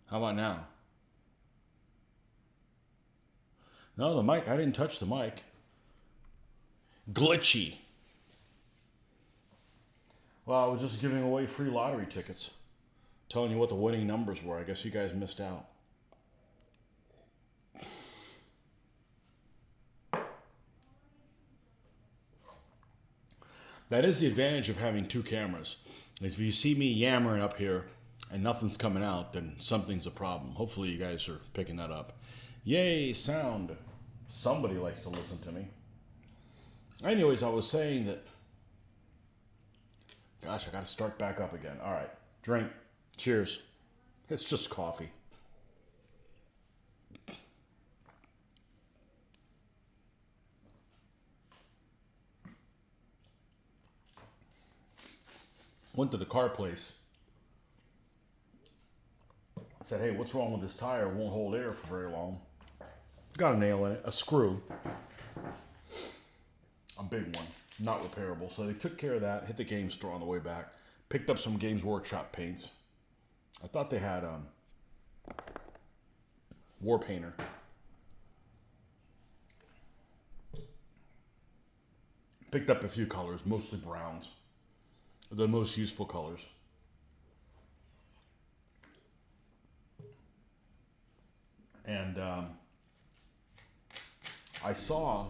How about now? No, the mic. I didn't touch the mic. Glitchy. Well, I was just giving away free lottery tickets. Telling you what the winning numbers were. I guess you guys missed out. That is the advantage of having two cameras. If you see me yammering up here and nothing's coming out, then something's a problem. Hopefully you guys are picking that up. Yay, sound. Somebody likes to listen to me. Anyways, I was saying that... Gosh, I got to start back up again. All right, drink. Cheers. It's just coffee. Went to the car place. I said, hey, what's wrong with this tire? It won't hold air for very long. Got a nail in it, a screw. A big one, not repairable. So they took care of that, hit the game store on the way back. Picked up some Games Workshop paints. I thought they had War Painter. Picked up a few colors, mostly browns. The most useful colors. And I saw...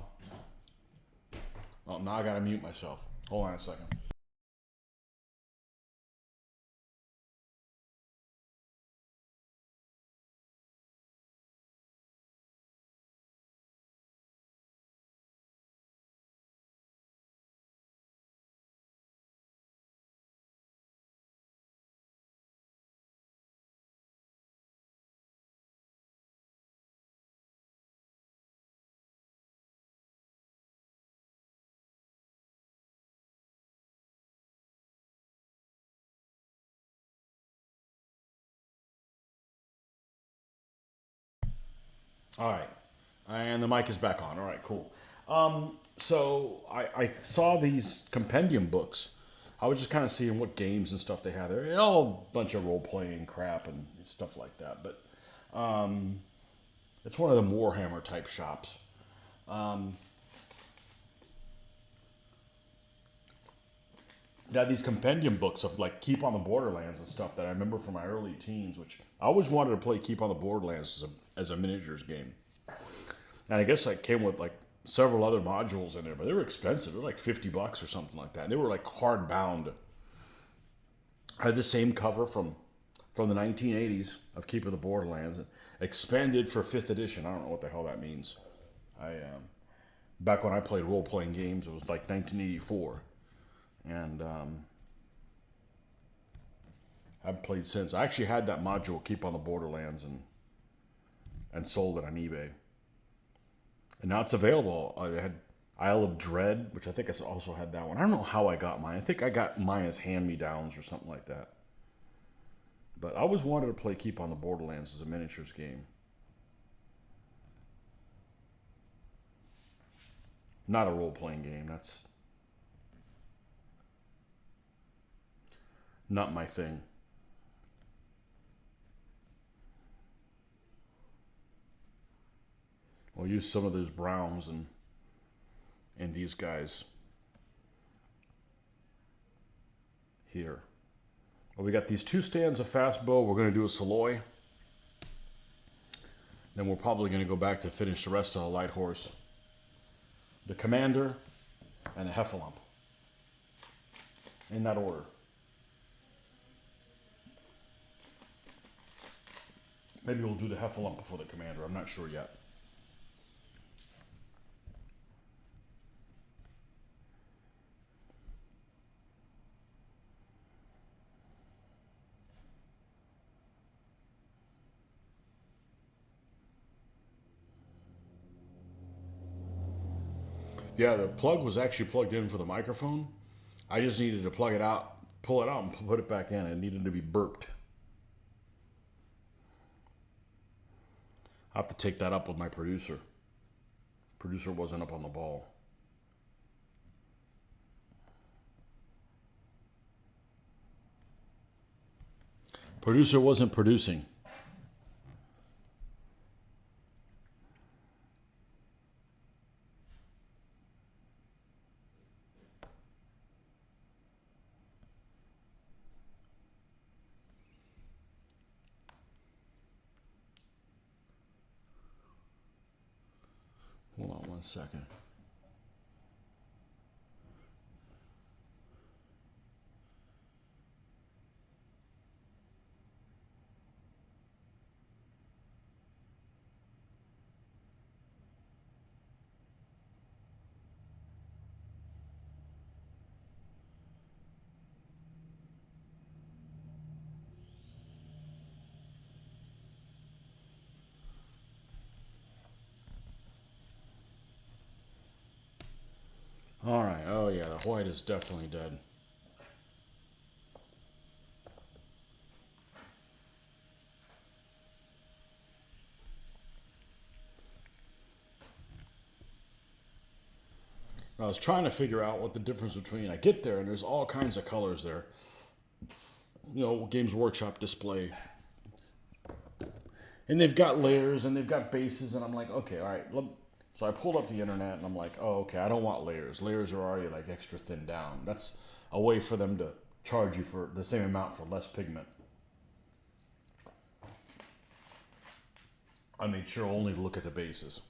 Oh, now I gotta mute myself. Hold on a second. All right. And the mic is back on. All right, cool. So I saw these compendium books. I was just kind of seeing what games and stuff they had there. All a bunch of role-playing crap and stuff like that. But it's one of the Warhammer type shops. They had these compendium books of like Keep on the Borderlands and stuff that I remember from my early teens, which I always wanted to play Keep on the Borderlands as a miniatures game. And I guess like came with like several other modules in there, but they were expensive. They were like $50 or something like that. And they were like hard bound. I had the same cover from the 1980s of Keep of the Borderlands, expanded for 5th edition. I don't know what the hell that means. I back when I played role playing games, it was like 1984, and I've played since. I actually had that module Keep on the Borderlands and sold it on eBay. And now it's available. I had Isle of Dread, which I think I also had that one. I don't know how I got mine. I think I got mine as hand-me-downs or something like that. But I always wanted to play Keep on the Borderlands as a miniatures game. Not a role-playing game. That's not my thing. I'll use some of those browns and these guys here. Well, we got these 2 stands of fastbow. We're going to do a Saloy. Then we're probably going to go back to finish the rest of the light horse. The Commander and the Heffalump. In that order. Maybe we'll do the Heffalump before the Commander. I'm not sure yet. Yeah, the plug was actually plugged in for the microphone. I just needed to plug it out, pull it out, and put it back in. It needed to be burped. I have to take that up with my producer. Producer wasn't up on the ball. Producer wasn't producing. Hold on 1 second. All right. Oh yeah, the white is definitely dead. I was trying to figure out what the difference between. I get there and there's all kinds of colors there. You know, Games Workshop display, and they've got layers and they've got bases, and I'm like, okay, all right. So I pulled up the internet and I'm like, oh, okay, I don't want layers. Layers are already like extra thin down. That's a way for them to charge you for the same amount for less pigment. I made sure only to look at the bases.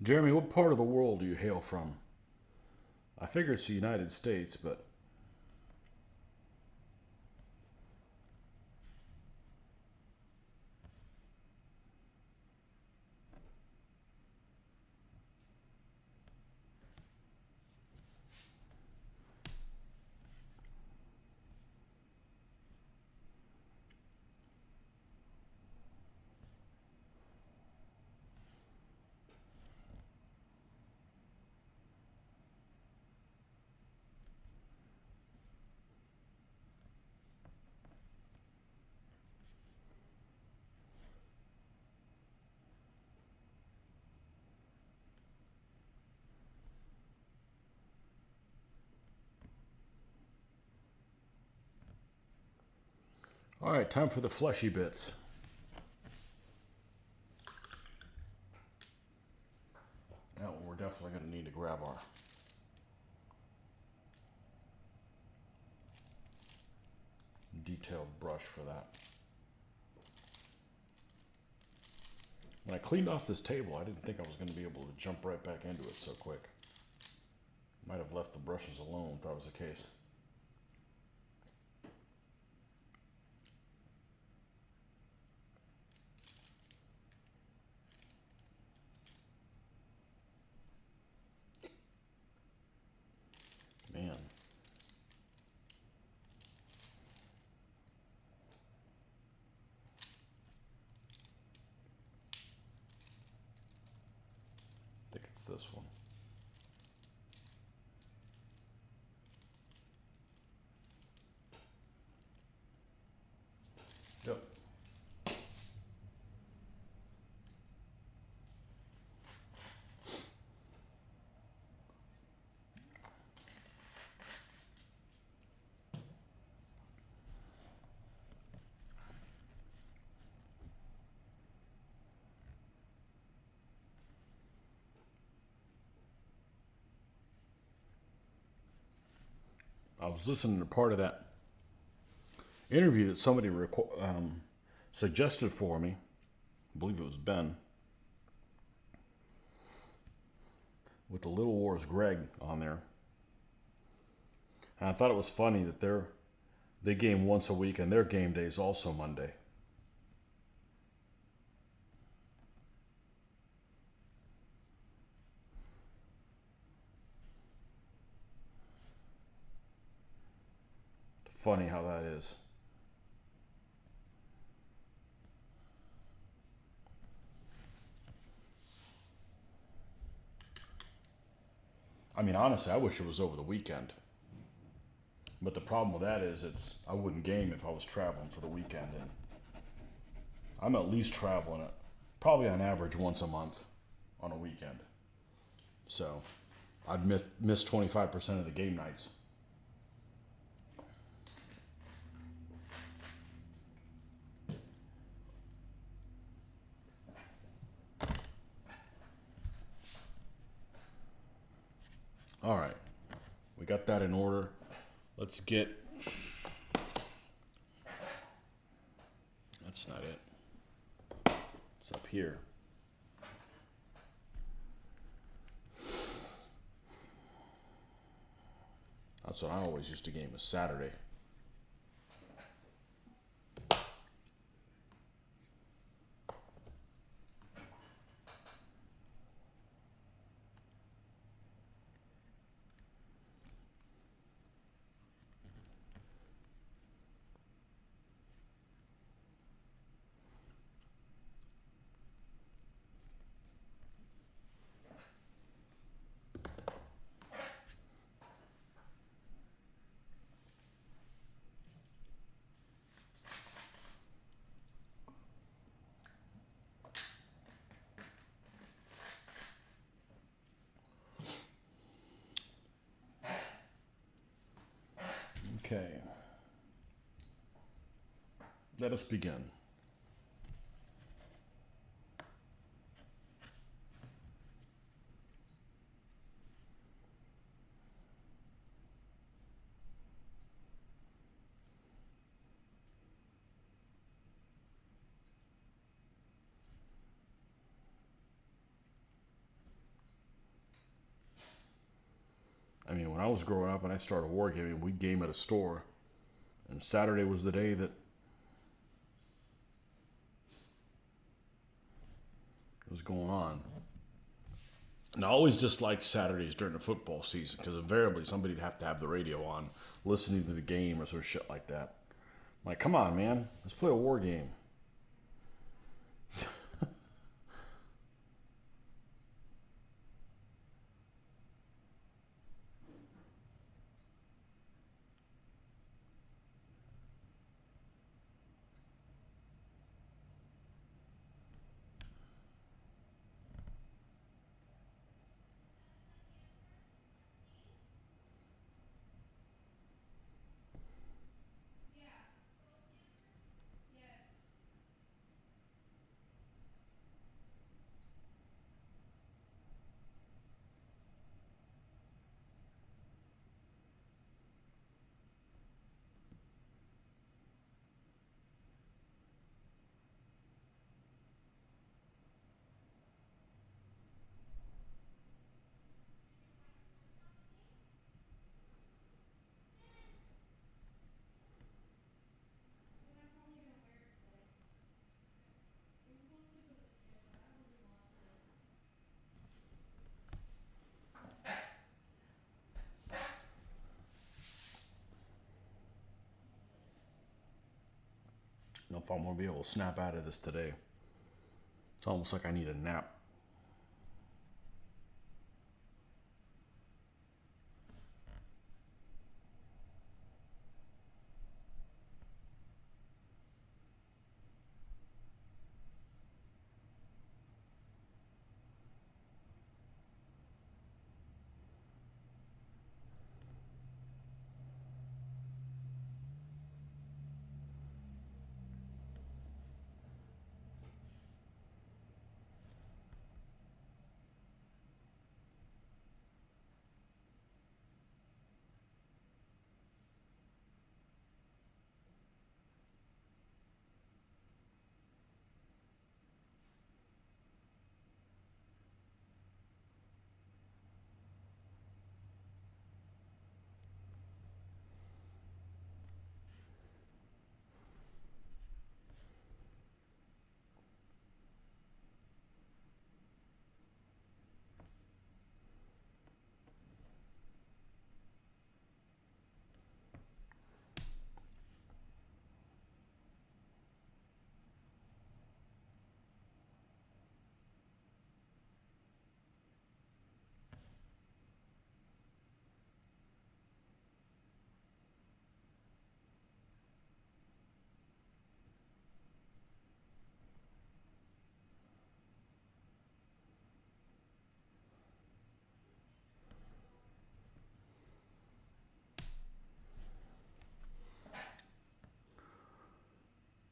Jeremy, what part of the world do you hail from? I figure it's the United States, but all right, time for the fleshy bits. That one we're definitely going to need to grab our detailed brush for that. When I cleaned off this table, I didn't think I was going to be able to jump right back into it so quick. Might have left the brushes alone if that was the case. Man. I think it's this one. Yep. I was listening to part of that interview that somebody suggested for me. I believe it was Ben. With the Little Wars Greg on there. And I thought it was funny that they game once a week and their game day is also Monday. Funny how that is. I mean, honestly, I wish it was over the weekend. But the problem with that is I wouldn't game if I was traveling for the weekend, and I'm at least traveling it probably on average once a month on a weekend. So I'd miss 25% of the game nights. All right, we got that in order. Let's get. That's not it. It's up here. That's what I always used to game, is Saturday. Okay. Let us begin. I mean, when I was growing up and I started wargaming, we'd game at a store, and Saturday was the day that it was going on. And I always disliked Saturdays during the football season because invariably somebody'd have to have the radio on, listening to the game or sort of shit like that. I'm like, come on, man, let's play a war game. I don't know if I'm going to be able to snap out of this today. It's almost like I need a nap.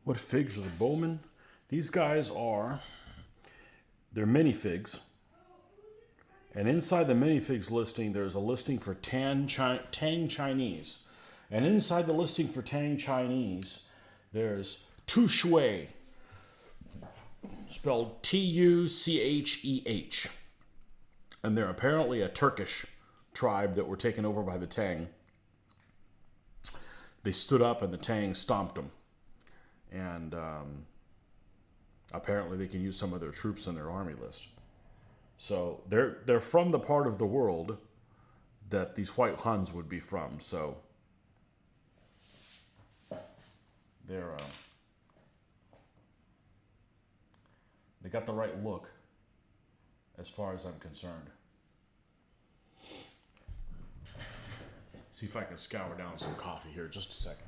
What figs are the Bowman? These guys they're minifigs. And inside the minifigs listing, there's a listing for Tang Chinese. And inside the listing for Tang Chinese, there's Tu Shui, spelled Tucheh. And they're apparently a Turkish tribe that were taken over by the Tang. They stood up and the Tang stomped them. And apparently they can use some of their troops in their army list. So they're from the part of the world that these white Huns would be from. So they're they got the right look as far as I'm concerned. See if I can scour down some coffee here. Just a second.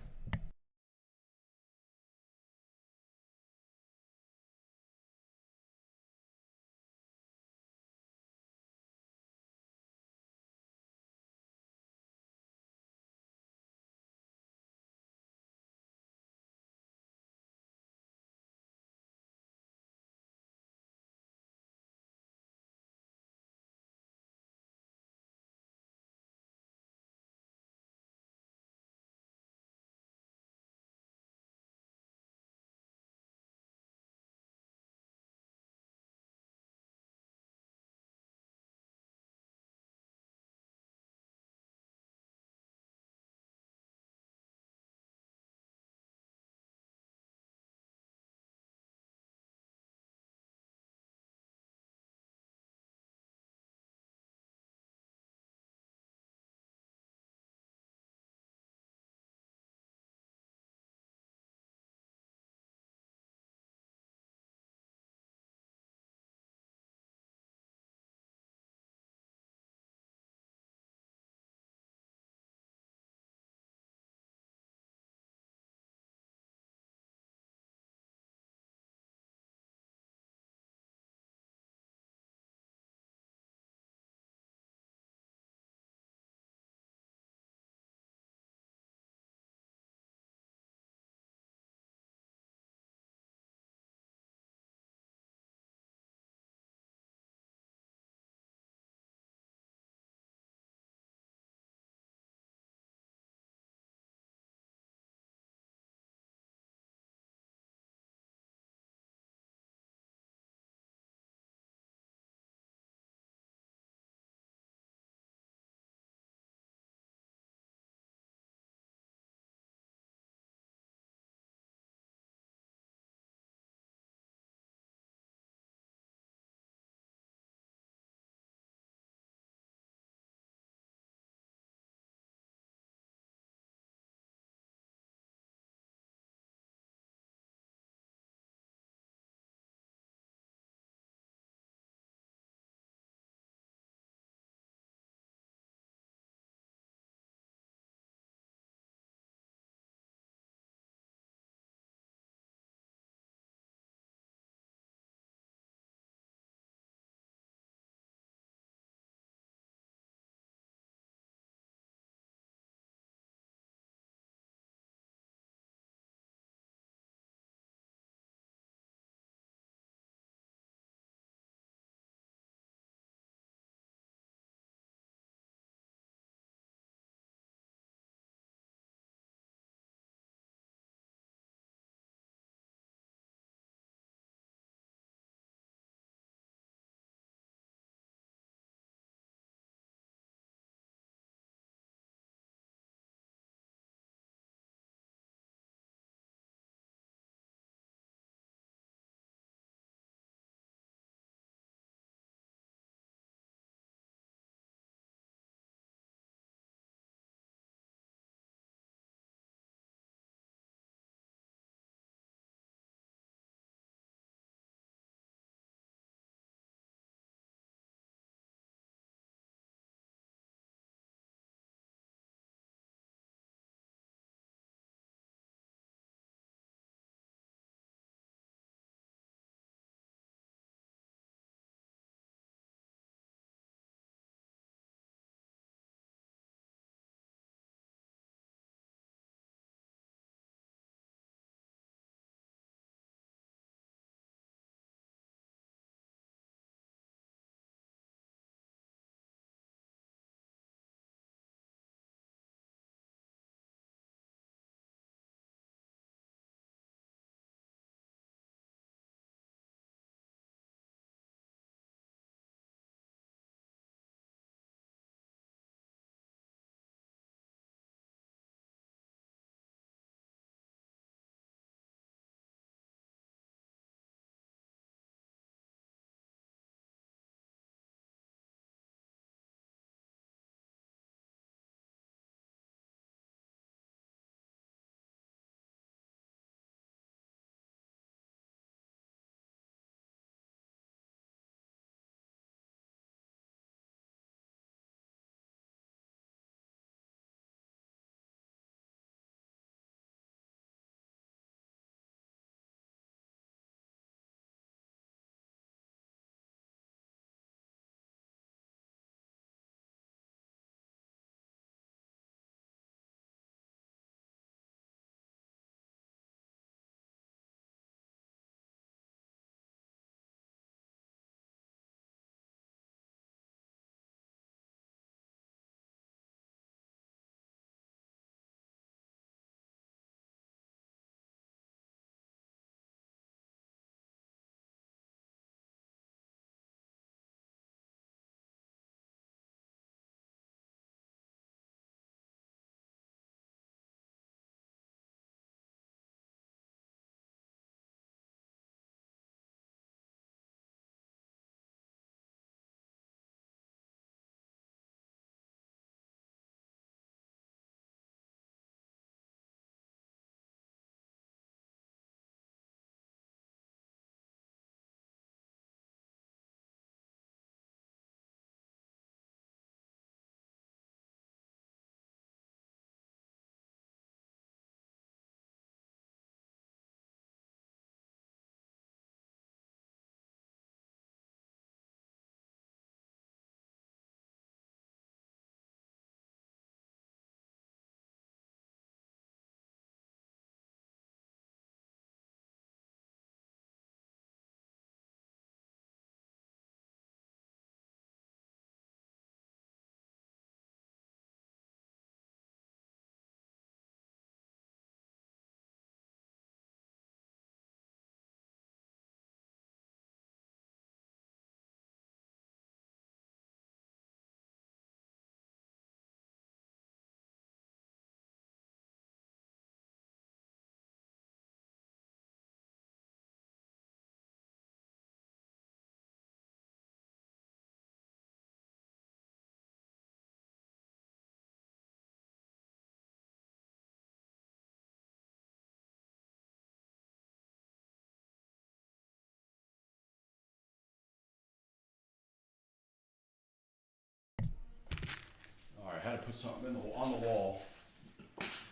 put something on the wall.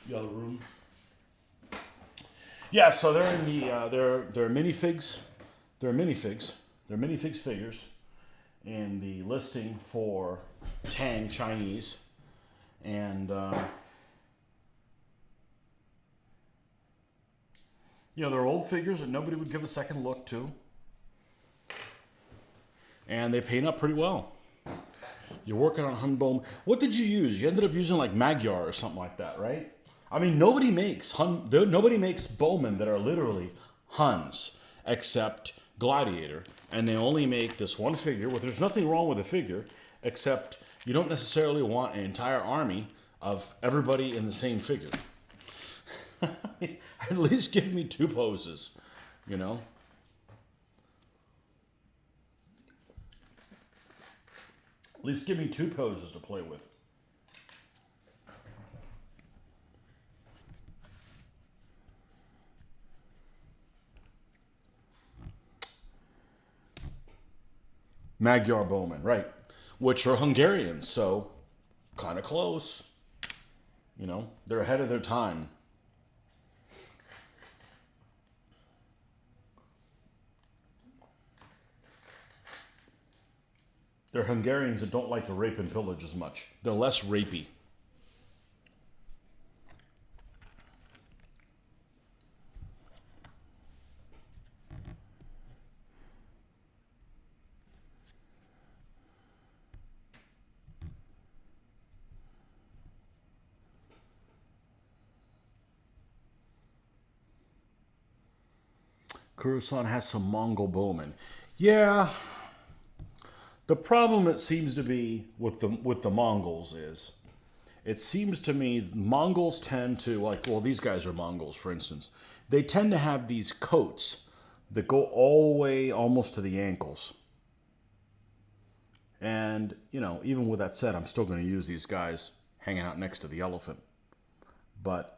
The other room. Yeah, so they're in the they're minifigs. They're minifigs. They're minifigs figures, and the listing for Tang Chinese, and they're old figures that nobody would give a second look to, and they paint up pretty well. You're working on Hun Bowman. What did you use? You ended up using like Magyar or something like that, right? I mean, nobody makes Bowmen that are literally Huns except Gladiator, and they only make this one figure. Well, there's nothing wrong with a figure, except you don't necessarily want an entire army of everybody in the same figure. At least give me two poses, you know. At least give me two poses to play with. Magyar Bowman, right. Which are Hungarians, so kind of close. You know, they're ahead of their time. They're Hungarians that don't like to rape and pillage as much. They're less rapey. Kurusan has some Mongol bowmen. Yeah. The problem it seems to be with the Mongols is, it seems to me Mongols tend to, like, well, these guys are Mongols, for instance. They tend to have these coats that go all the way almost to the ankles. And, even with that said, I'm still going to use these guys hanging out next to the elephant. But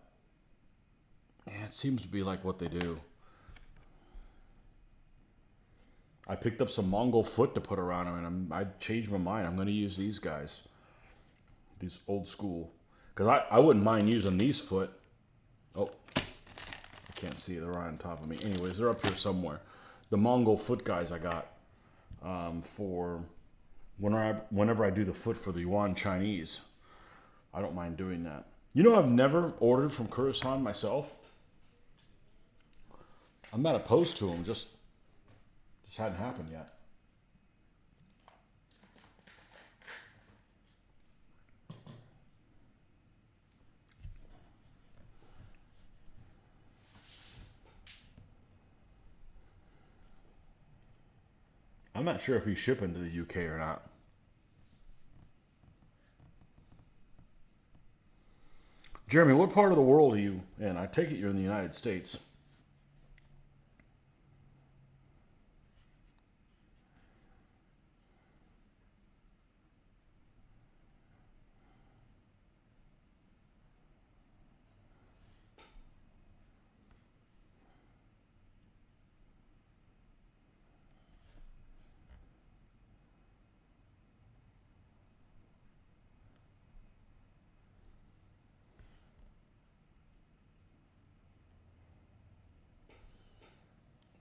it seems to be like what they do. I picked up some Mongol foot to put around them, and I changed my mind. I'm going to use these guys. These old school. Because I wouldn't mind using these foot. Oh, I can't see. They're right on top of me. Anyways, they're up here somewhere. The Mongol foot guys I got for whenever I do the foot for the Yuan Chinese. I don't mind doing that. I've never ordered from Kurusan myself. I'm not opposed to them, just hadn't happened yet. I'm not sure if he's shipping to the UK or not. Jeremy, what part of the world are you in? I take it you're in the United States.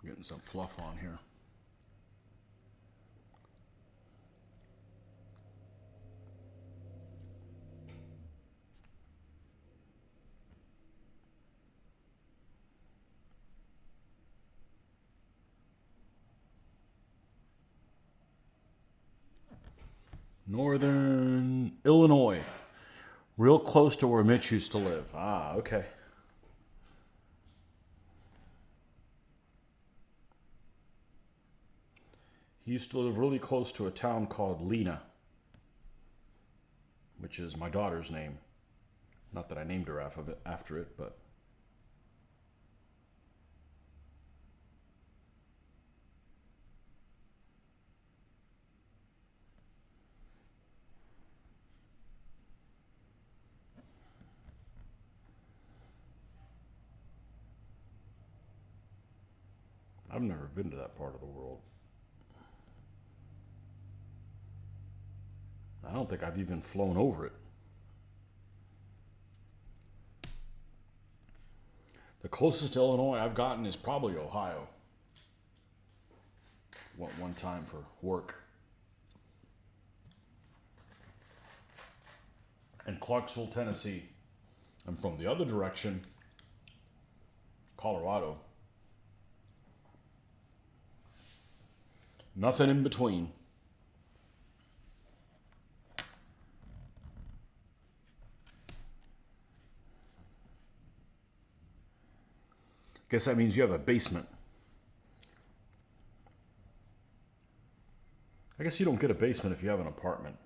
Getting some fluff on here. Northern Illinois. Real close to where Mitch used to live. Ah, okay. He used to live really close to a town called Lena, which is my daughter's name. Not that I named her after it, but... I've never been to that part of the world. I don't think I've even flown over it. The closest to Illinois I've gotten is probably Ohio. Went one time for work. And Clarksville, Tennessee. I'm from the other direction, Colorado. Nothing in between. Guess that means you have a basement. I guess you don't get a basement if you have an apartment.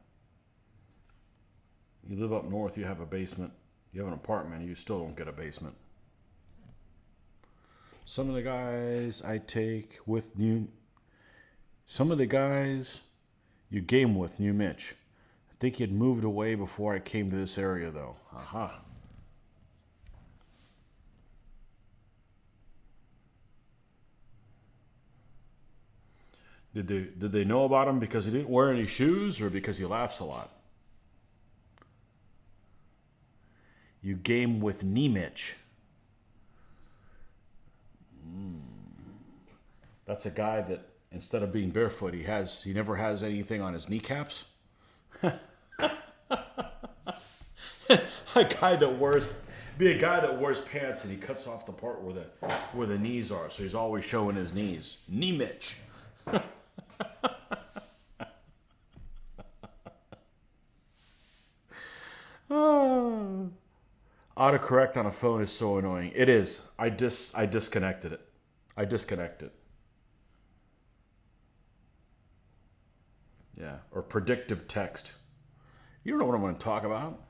You live up north, you have a basement. You have an apartment, you still don't get a basement. Some of the guys I take with New... Some of the guys you game with, New Mitch. I think he had moved away before I came to this area, though. Aha. Did they know about him because he didn't wear any shoes or because he laughs a lot? You game with Nemich. That's a guy that instead of being barefoot, he never has anything on his kneecaps. a guy that wears pants and he cuts off the part where the knees are, so he's always showing his knees. Nemich. Autocorrect on a phone is so annoying. It is. I disconnected it. I disconnected. Yeah. Or predictive text. You don't know what I'm going to talk about.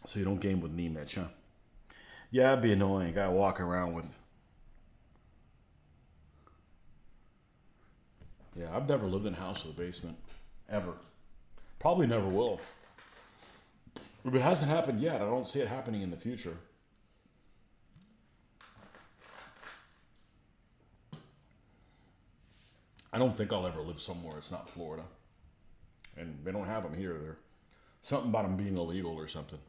So you don't game with Nemich, huh? Yeah, it'd be annoying. Guy walking around with... Yeah, I've never lived in a house with a basement. Ever. Probably never will. If it hasn't happened yet, I don't see it happening in the future. I don't think I'll ever live somewhere it's not Florida. And they don't have them here. They're something about them being illegal or something.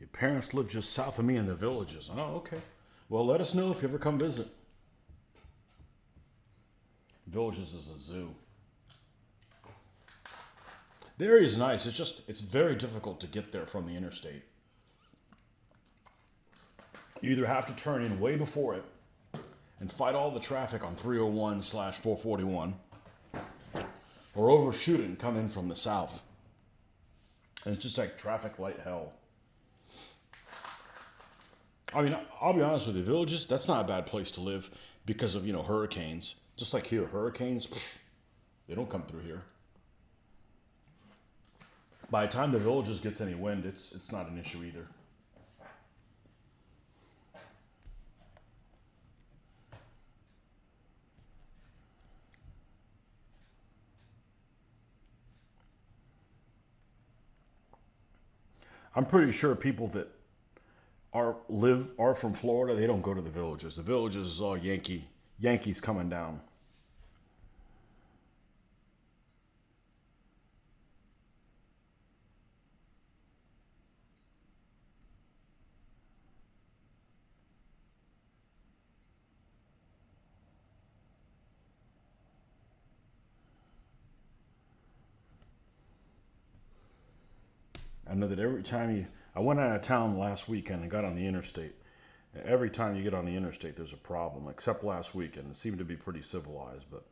Your parents live just south of me in the Villages. Oh, okay. Well, let us know if you ever come visit. Villages is a zoo. The area is nice. It's very difficult to get there from the interstate. You either have to turn in way before it and fight all the traffic on 301/441 or overshoot it and come in from the south. And it's just like traffic light hell. I mean, I'll be honest with you, Villages, that's not a bad place to live because of, hurricanes. Just like here, hurricanes, they don't come through here. By the time the Villages gets any wind, it's not an issue either. I'm pretty sure people that are from Florida, they don't go to the Villages. The Villages is all Yankees coming down. I know that every time I went out of town last weekend and got on the interstate. Every time you get on the interstate, there's a problem, except last weekend. It seemed to be pretty civilized, but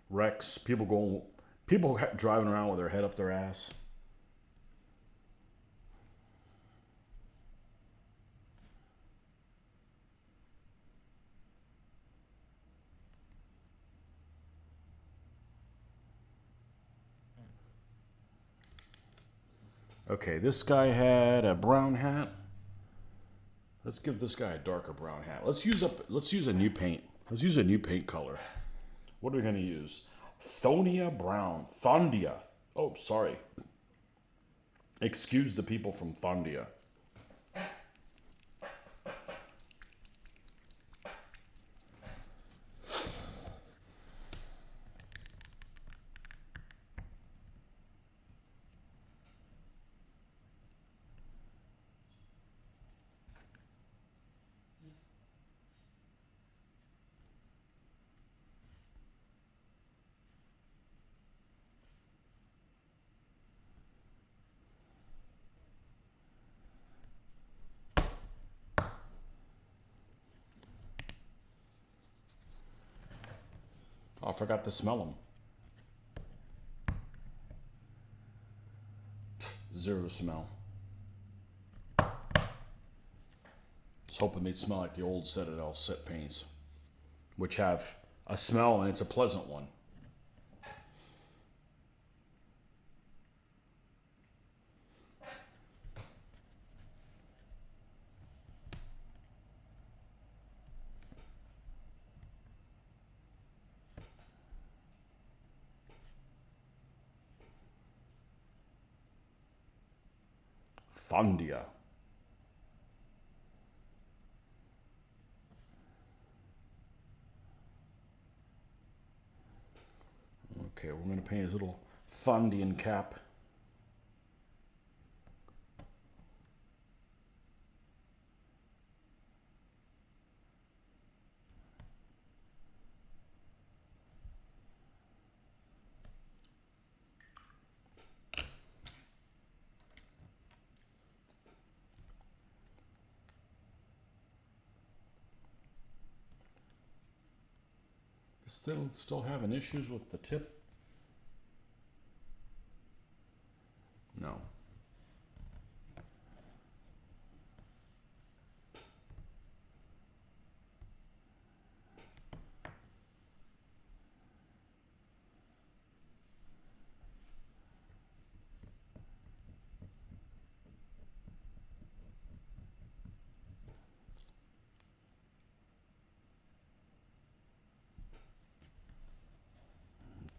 wrecks, people driving around with their head up their ass. Okay, this guy had a brown hat. Let's give this guy a darker brown hat. Let's use a new paint. Let's use a new paint color. What are we gonna use? Thonia brown. Thondia. Oh, sorry. Excuse the people from Thondia. Oh, I forgot to smell them. Zero smell. I was hoping they'd smell like the old Citadel set paints, which have a smell and it's a pleasant one. Thondia. Okay, we're going to paint his little Thondian cap. Still having issues with the tip? No.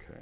Okay.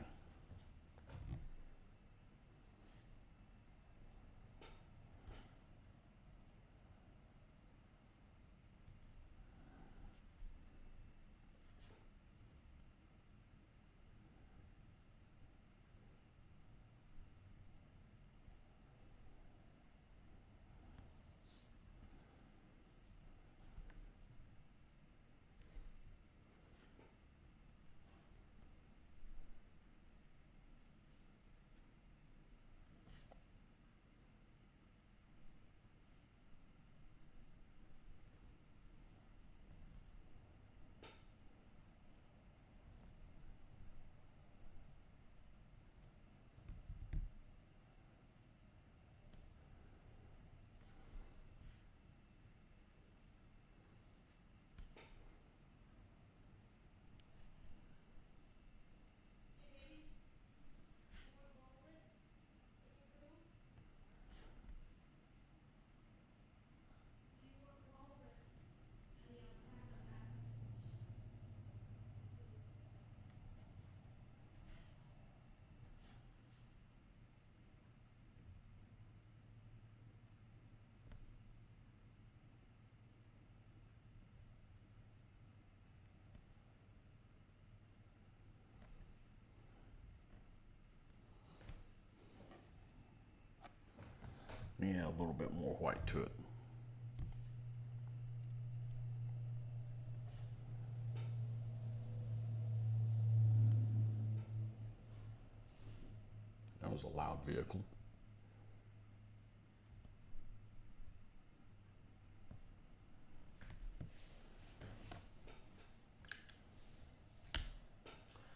Yeah, a little bit more white to it. That was a loud vehicle.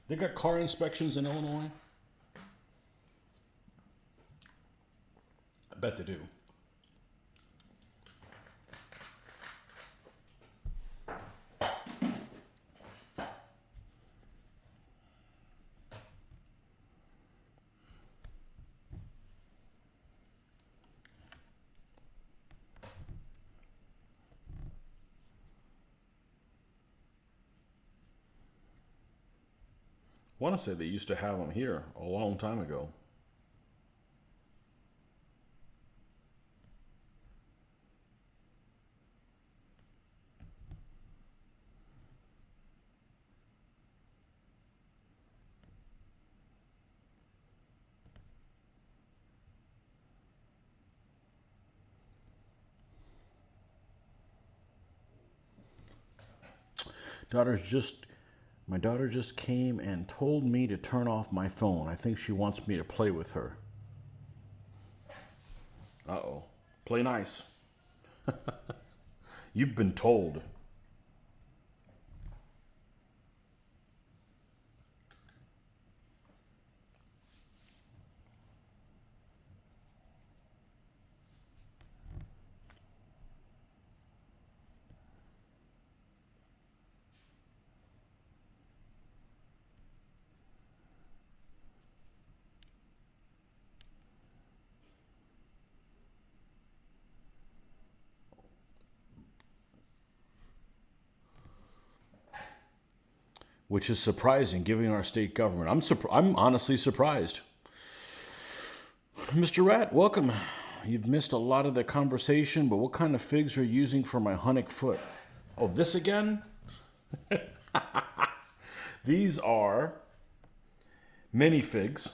They got car inspections in Illinois? I bet they do. I want to say they used to have them here a long time ago. My daughter just came and told me to turn off my phone. I think she wants me to play with her. Uh-oh. Play nice. You've been told. Which is surprising, given our state government. I'm honestly surprised. Mr. Rat, welcome. You've missed a lot of the conversation, but what kind of figs are you using for my hunnic foot? Oh, this again? These are mini figs.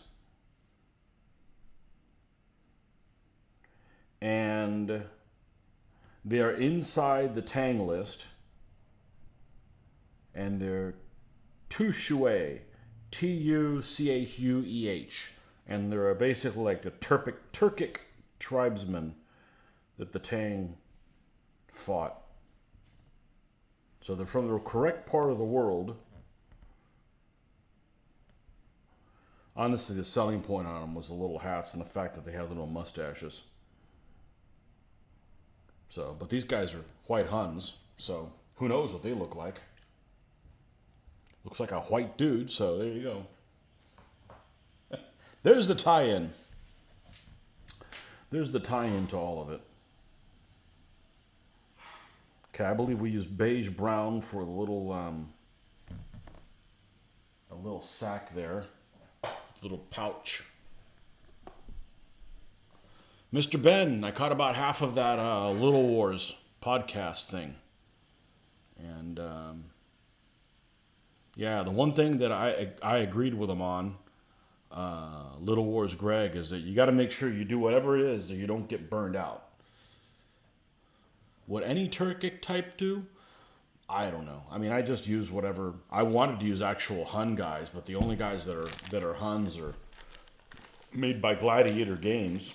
And they are inside the Tang list. And they're Tuchueh, Tuchueh, and they're basically like the Turkic tribesmen that the Tang fought. So they're from the correct part of the world. Honestly, the selling point on them was the little hats and the fact that they had little mustaches. So, but these guys are white Huns, so who knows what they look like. Looks like a white dude, so there you go. There's the tie-in. There's the tie-in to all of it. Okay, I believe we used beige brown for the little a little sack there, little pouch. Mr. Ben, I caught about half of that Little Wars podcast thing, and yeah, the one thing that I agreed with him on, Little Wars Greg, is that you got to make sure you do whatever it is that you don't get burned out. What any Turkic type do, I don't know. I mean, I just use whatever. I wanted to use actual Hun guys, but the only guys that are Huns are made by Gladiator Games,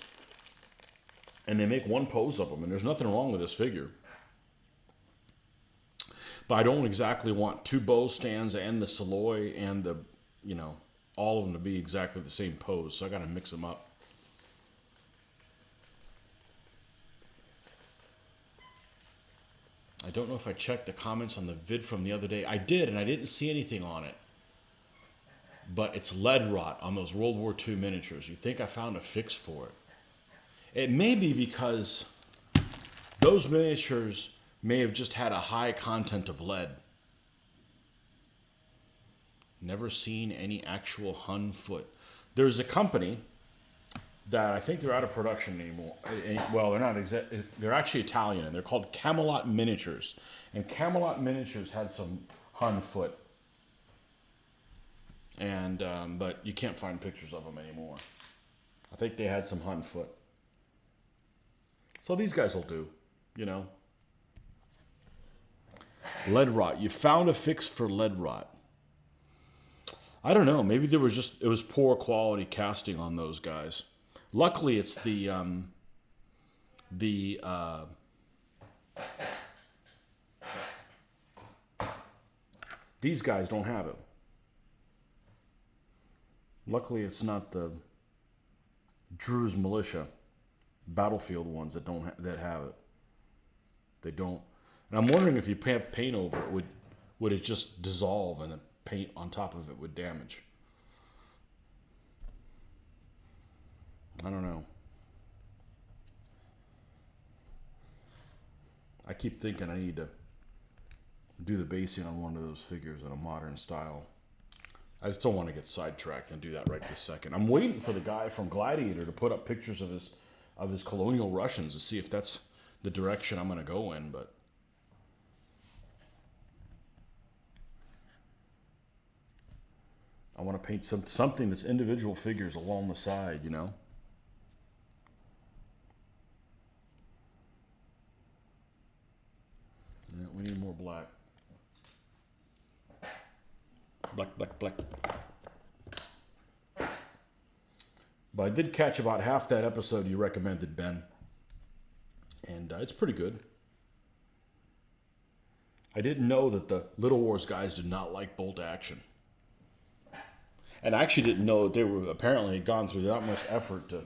and they make one pose of them, and there's nothing wrong with this figure. But I don't exactly want two bow stands and the Saloy and the, all of them to be exactly the same pose. So I got to mix them up. I don't know if I checked the comments on the vid from the other day. I did, and I didn't see anything on it. But it's lead rot on those World War II miniatures. You'd think I found a fix for it. It may be because those miniatures may have just had a high content of lead. Never seen any actual Hun foot. There's a company that I think they're out of production anymore. Well, they're not they're actually Italian, and they're called Camelot Miniatures. And Camelot Miniatures had some Hun foot. And but you can't find pictures of them anymore. I think they had some Hun foot. So these guys will do, Lead rot. You found a fix for lead rot. I don't know. Maybe it was poor quality casting on those guys. Luckily, it's the these guys don't have it. Luckily, it's not the Drew's militia, battlefield ones that have it. They don't. And I'm wondering if you have paint over it, would it just dissolve and the paint on top of it would damage? I don't know. I keep thinking I need to do the basing on one of those figures in a modern style. I just don't want to get sidetracked and do that right this second. I'm waiting for the guy from Gladiator to put up pictures of his colonial Russians to see if that's the direction I'm going to go in, but I want to paint something that's individual figures along the side, you know? Yeah, we need more black. Black, black, black. But I did catch about half that episode you recommended, Ben. And it's pretty good. I didn't know that the Little Wars guys did not like bolt action. And I actually didn't know that they were apparently had gone through that much effort to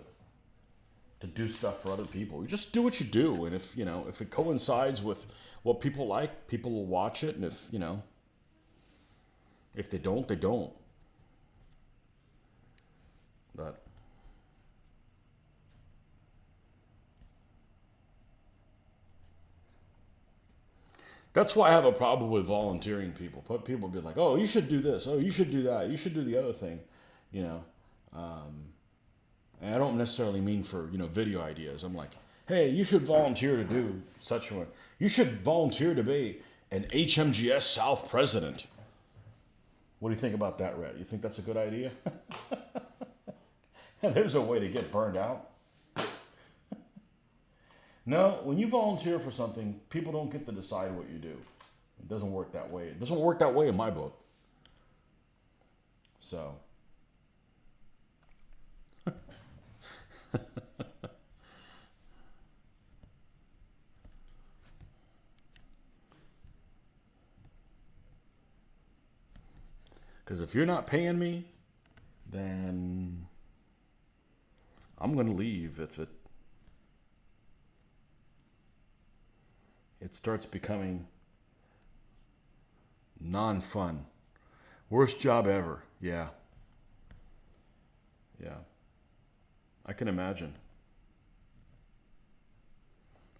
do stuff for other people. You just do what you do, and if it coincides with what people like, people will watch it, and if they don't, they don't. But that's why I have a problem with volunteering people. But people be like, "Oh, you should do this. Oh, you should do that. You should do the other thing," you know. And I don't necessarily mean for video ideas. I'm like, "Hey, you should volunteer to do such one. You should volunteer to be an HMGS South president." What do you think about that, Rhett? You think that's a good idea? There's a way to get burned out. No, when you volunteer for something, people don't get to decide what you do. It doesn't work that way. It doesn't work that way in my book. So. Because if you're not paying me, then I'm going to leave if it starts becoming non-fun. Worst job ever. Yeah. Yeah. I can imagine.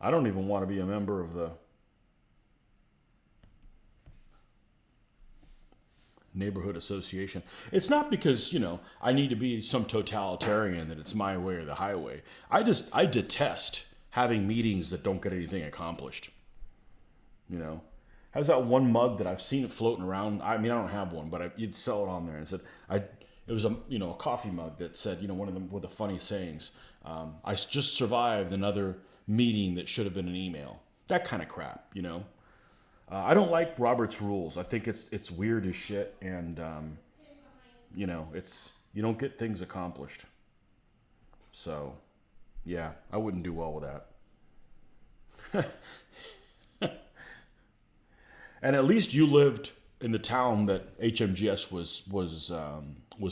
I don't even want to be a member of the neighborhood association. It's not because, I need to be some totalitarian that it's my way or the highway. I detest having meetings that don't get anything accomplished. How's that one mug that I've seen it floating around? I mean, I don't have one, but you'd sell it on there and said, it was a coffee mug that said, one of them with the funny sayings. I just survived another meeting that should have been an email. That kind of crap, I don't like Robert's rules. I think it's weird as shit, and it's you don't get things accomplished. So, yeah, I wouldn't do well with that. And at least you lived in the town that HMGS was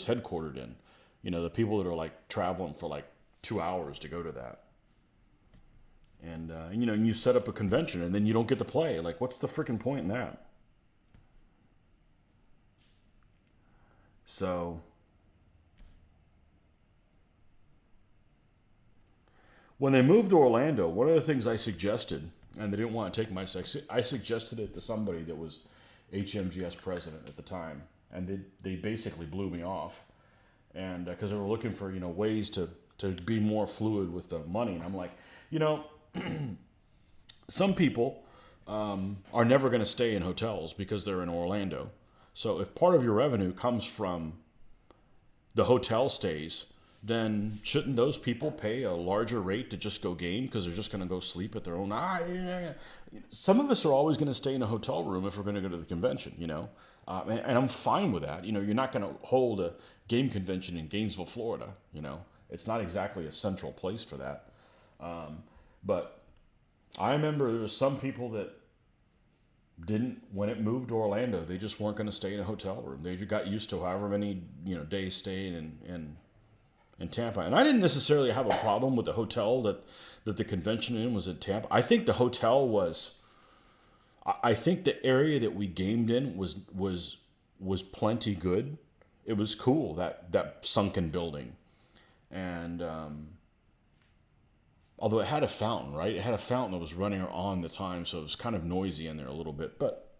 headquartered in. The people that are like traveling for like 2 hours to go to that. And you set up a convention and then you don't get to play. Like, what's the freaking point in that? So when they moved to Orlando, one of the things I suggested, and they didn't want to take my I suggested it to somebody that was HMGS president at the time, and they basically blew me off, and because they were looking for ways to be more fluid with the money, and I'm like, some people are never going to stay in hotels because they're in Orlando. So if part of your revenue comes from the hotel stays, then shouldn't those people pay a larger rate to just go game because they're just going to go sleep at their own? Some of us are always going to stay in a hotel room if we're going to go to the convention, And I'm fine with that. You're not going to hold a game convention in Gainesville, Florida. It's not exactly a central place for that. But I remember there were some people that didn't, when it moved to Orlando, they just weren't going to stay in a hotel room. They got used to however many days staying in Tampa. And I didn't necessarily have a problem with the hotel that the convention in was in Tampa. I think the hotel was, I think the area that we gamed in was plenty good. It was cool, that sunken building. And although it had a fountain, right? It had a fountain that was running on the time, so it was kind of noisy in there a little bit. But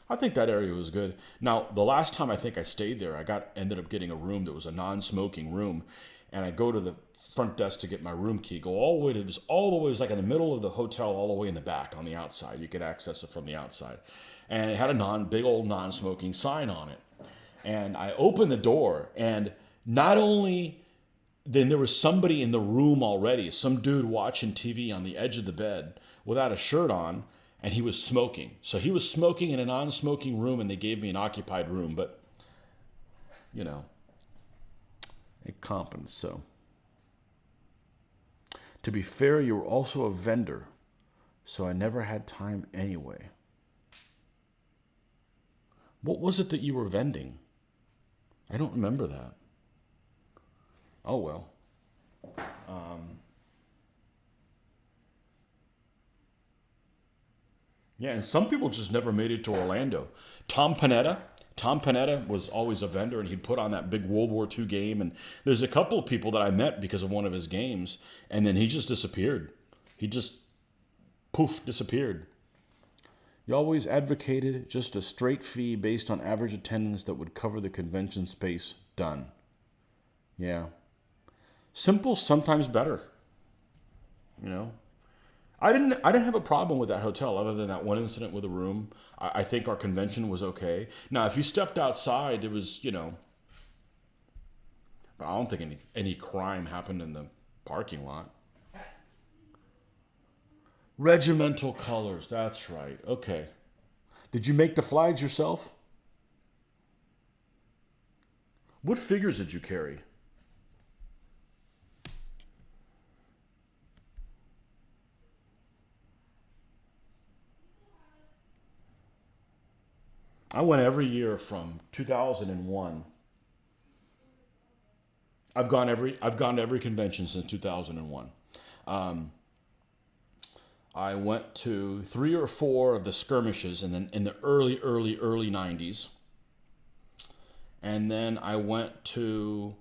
I think that area was good. Now, the last time I think I stayed there, ended up getting a room that was a non-smoking room, and I go to the front desk to get my room key. Go all the way to it was like in the middle of the hotel, all the way in the back on the outside. You could access it from the outside, and it had a big old non-smoking sign on it. And I opened the door, and not only then there was somebody in the room already, some dude watching TV on the edge of the bed without a shirt on, and he was smoking. So he was smoking in a non-smoking room, and they gave me an occupied room, but it compensates. So to be fair, you were also a vendor, so I never had time anyway. What was it that you were vending? I don't remember that. Oh, well. Yeah, and some people just never made it to Orlando. Tom Panetta was always a vendor, and he'd put on that big World War II game. And there's a couple of people that I met because of one of his games, and then he just disappeared. He just, poof, disappeared. You always advocated just a straight fee based on average attendance that would cover the convention space. Done. Yeah. Simple, sometimes better. I didn't have a problem with that hotel other than that one incident with the room. I think our convention was okay. Now, if you stepped outside, it was, but I don't think any crime happened in the parking lot. Regimental colors, that's right. Okay. Did you make the flags yourself? What figures did you carry? I went every year from 2001. I've gone to every convention since 2001. I went to 3 or 4 of the skirmishes in the early 90s. And then I went to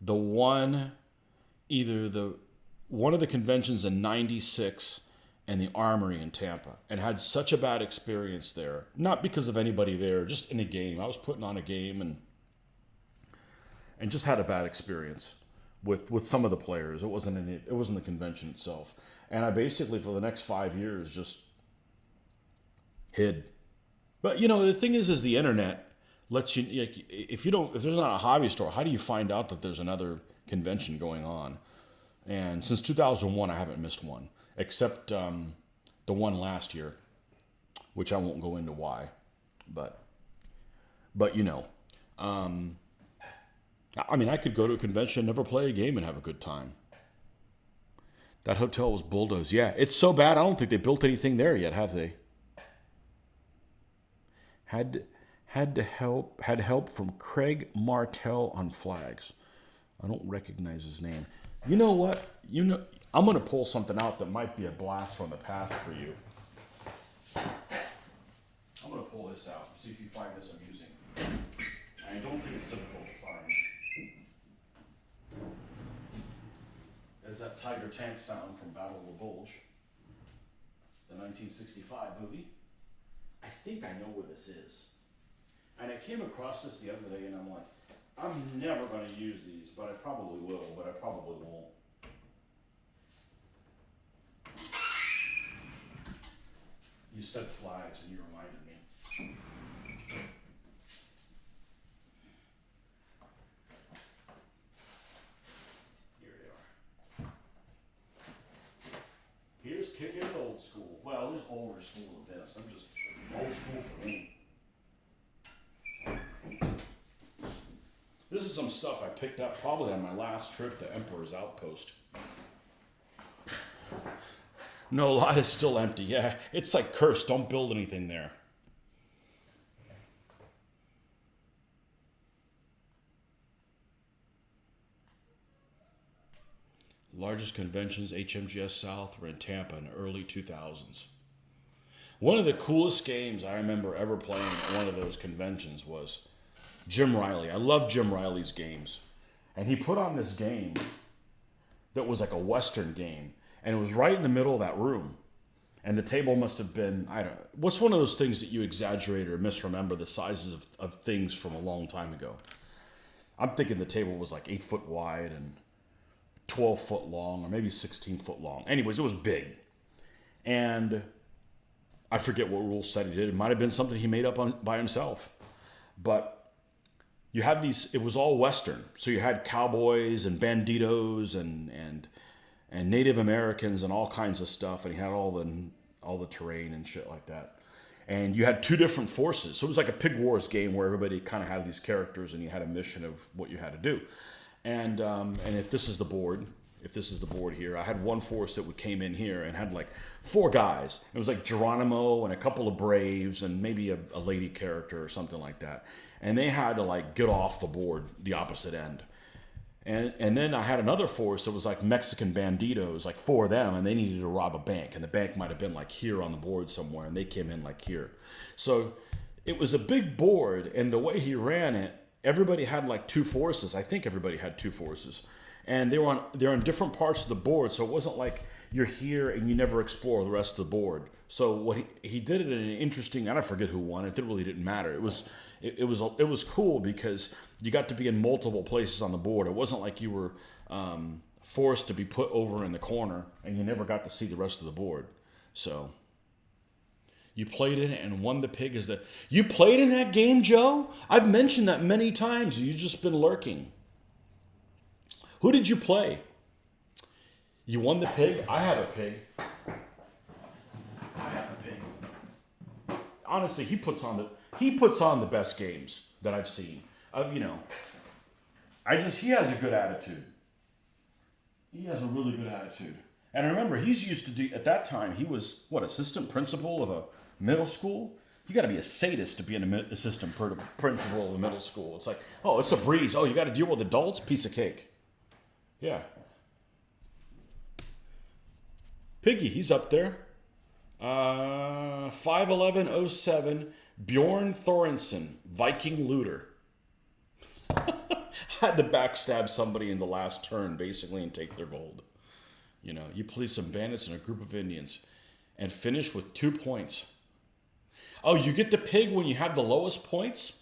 one of the conventions in 96 and the Armory in Tampa, and had such a bad experience there. Not because of anybody there, just in a game. I was putting on a game and just had a bad experience with some of the players. It wasn't the convention itself. And I basically, for the next 5 years, just hid. But the thing is the internet lets you, if there's not a hobby store, how do you find out that there's another convention going on? And since 2001, I haven't missed one, except the one last year, which I won't go into why, but I could go to a convention, never play a game, and have a good time. That hotel was bulldozed. Yeah, it's so bad. I don't think they built anything there yet, have they? Had help from Craig Martell on flags. I don't recognize his name. You know what? I'm going to pull something out that might be a blast from the past for you. I'm going to pull this out and see if you find this amusing. I don't think it's difficult to find. There's that Tiger Tank sound from Battle of the Bulge, the 1965 movie. I think I know where this is. And I came across this the other day, and I'm like, I'm never going to use these, but I probably will, but I probably won't. You said flags, and you reminded me. Here they are. Here's kicking it old school. Well, there's older school than this. I'm just old school for me. This is some stuff I picked up probably on my last trip to Emperor's Outpost. No, lot is still empty. Yeah, it's like cursed. Don't build anything there. Largest conventions, HMGS South, were in Tampa in the early 2000s. One of the coolest games I remember ever playing at one of those conventions was Jim Riley. I love Jim Riley's games. And he put on this game that was like a Western game. And it was right in the middle of that room. And the table must have been, I don't know, what's one of those things that you exaggerate or misremember the sizes of things from a long time ago? I'm thinking the table was like 8 foot wide and 12 foot long, or maybe 16 foot long. Anyways, it was big. And I forget what rule set he did. It might have been something he made up by himself. But you had these, it was all Western. So you had cowboys and banditos and Native Americans and all kinds of stuff. And he had all the terrain and shit like that. And you had two different forces. So it was like a Pig Wars game where everybody kind of had these characters and you had a mission of what you had to do. And if this is the board, here, I had one force that came in here and had like 4 guys. It was like Geronimo and a couple of Braves and maybe a lady character or something like that. And they had to like get off the board, the opposite end. And then I had another force that was like Mexican banditos, like 4 of them, and they needed to rob a bank. And the bank might have been like here on the board somewhere, and they came in like here. So it was a big board, and the way he ran it, everybody had like 2 forces. I think everybody had 2 forces. And they're on different parts of the board, so it wasn't like you're here and you never explore the rest of the board. So what he did it in an interesting, and I forget who won. It really didn't matter. It was cool because you got to be in multiple places on the board. It wasn't like you were forced to be put over in the corner and you never got to see the rest of the board. So you played in it and won the pig. You played in that game, Joe? I've mentioned that many times. You've just been lurking. Who did you play? You won the pig? I have a pig. Honestly, he puts on the best games that I've seen. He has a good attitude. He has a really good attitude. And remember, he's used to do, at that time, he was, assistant principal of a middle school? You got to be a sadist to be an assistant principal of a middle school. It's like, oh, it's a breeze. Oh, you got to deal with adults? Piece of cake. Yeah. Piggy, he's up there. 5'11", Bjorn Thorensen, Viking looter. Had to backstab somebody in the last turn, basically, and take their gold. You play some bandits and a group of Indians and finish with 2 points. Oh, you get the pig when you have the lowest points?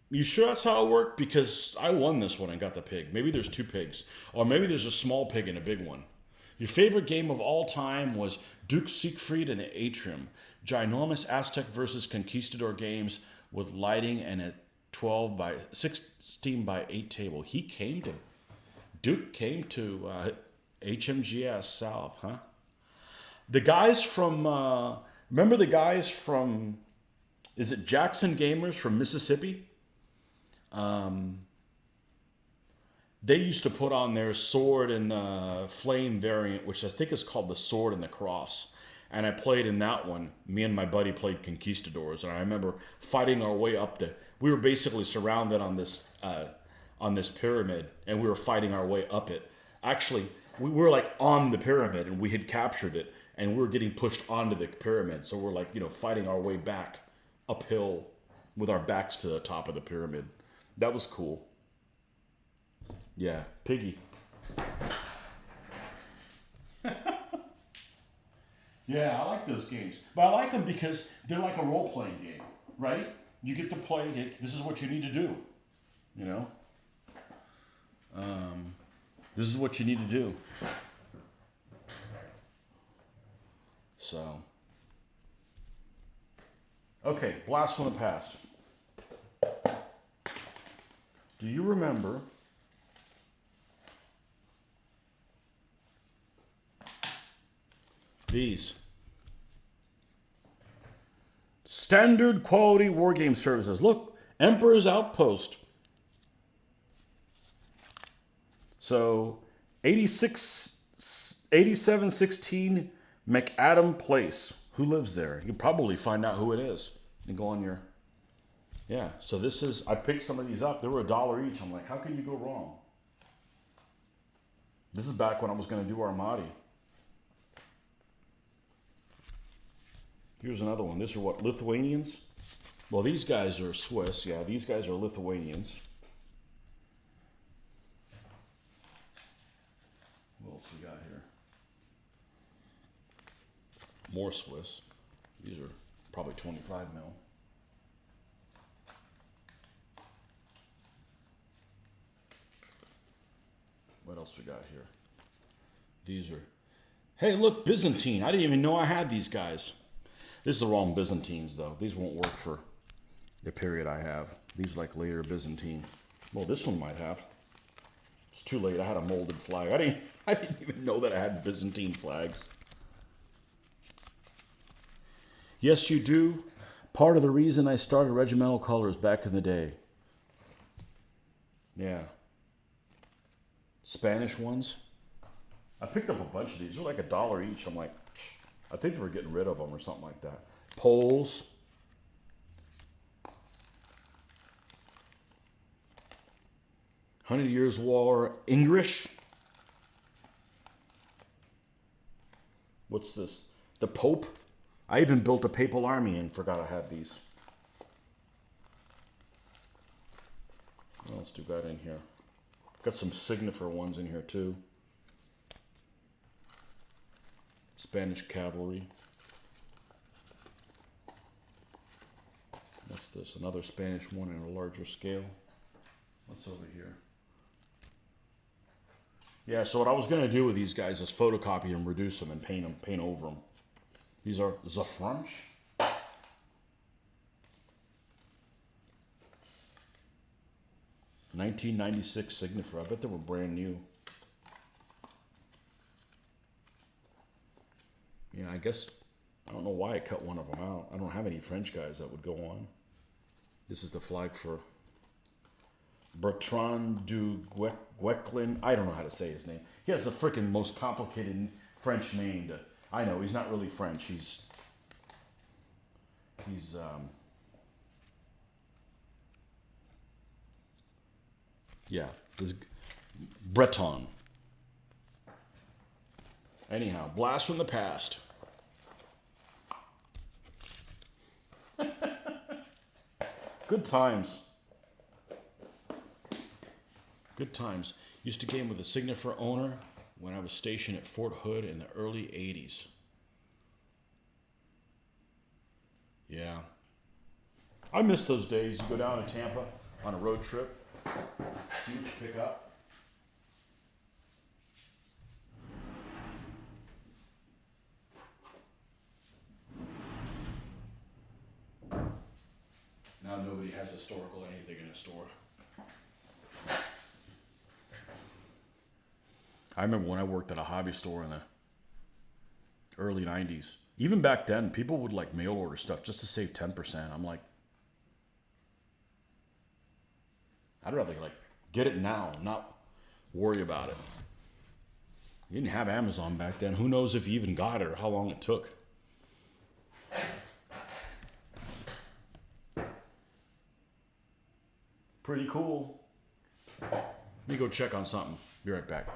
You sure that's how it worked? Because I won this one and got the pig. Maybe there's 2 pigs. Or maybe there's a small pig and a big one. Your favorite game of all time was Duke Siegfried and the Atrium. Ginormous Aztec versus Conquistador games with lighting and a 16 by 8 table. Duke came to HMGS South, huh? The guys from, remember the guys from, is it Jackson Gamers from Mississippi? They used to put on their sword and flame variant, which I think is called the Sword and the Cross. And I played in that one. Me and my buddy played Conquistadors, and I remember fighting our way up we were basically surrounded on this pyramid, and we were fighting our way up it. Actually, we were like on the pyramid, and we had captured it, and we were getting pushed onto the pyramid. So we're like, fighting our way back uphill with our backs to the top of the pyramid. That was cool. Yeah, Piggy. Yeah, I like those games. But I like them because they're like a role-playing game, right? You get to play it. This is what you need to do, this is what you need to do. So. Okay, blast from the past. Do you remember these? Standard quality wargame services. Look, Emperor's Outpost. So 8716 McAdam Place. Who lives there? You can probably find out who it is and go on your. Yeah, so this is, I picked some of these up. They were $1 each. I'm like, how can you go wrong? This is back when I was going to do Armati. Here's another one. These are what, Lithuanians? Well, these guys are Swiss. Yeah, these guys are Lithuanians. What else we got here? More Swiss. These are probably 25 mil. What else we got here? These are, hey, look, Byzantine. I didn't even know I had these guys. This is the wrong Byzantines, though. These won't work for the period I have. These are like later Byzantine. Well, this one might have. It's too late. I had a molded flag. I didn't even know that I had Byzantine flags. Yes, you do. Part of the reason I started regimental colors back in the day. Yeah. Spanish ones. I picked up a bunch of these. They're like $1 each. I'm like, I think they were getting rid of them or something like that. Poles. Hundred Years' War. English. What's this? The Pope. I even built a papal army and forgot I had these. What else do we got in here? Got some Signifer ones in here too. Spanish cavalry. What's this? Another Spanish one in a larger scale. What's over here? Yeah, so what I was going to do with these guys is photocopy them, reduce them, and paint over them. These are Zafranche. 1996 Signifer. I bet they were brand new. Yeah, I guess, I don't know why I cut one of them out. I don't have any French guys that would go on. This is the flag for Bertrand du Guesclin. I don't know how to say his name. He has the freaking most complicated French name. I know, he's not really French. He's yeah, this Breton. Anyhow, blast from the past. Good times. Good times. Used to game with a Signifer owner when I was stationed at Fort Hood in the early 80s. Yeah. I miss those days. You go down to Tampa on a road trip, see what you pick up. Now nobody has historical anything in a store. I remember when I worked at a hobby store in the early 90s. Even back then, people would like mail order stuff just to save 10%. I'm like, I'd rather like get it now, not worry about it. You didn't have Amazon back then. Who knows if you even got it or how long it took. Pretty cool. Let me go check on something. Be right back.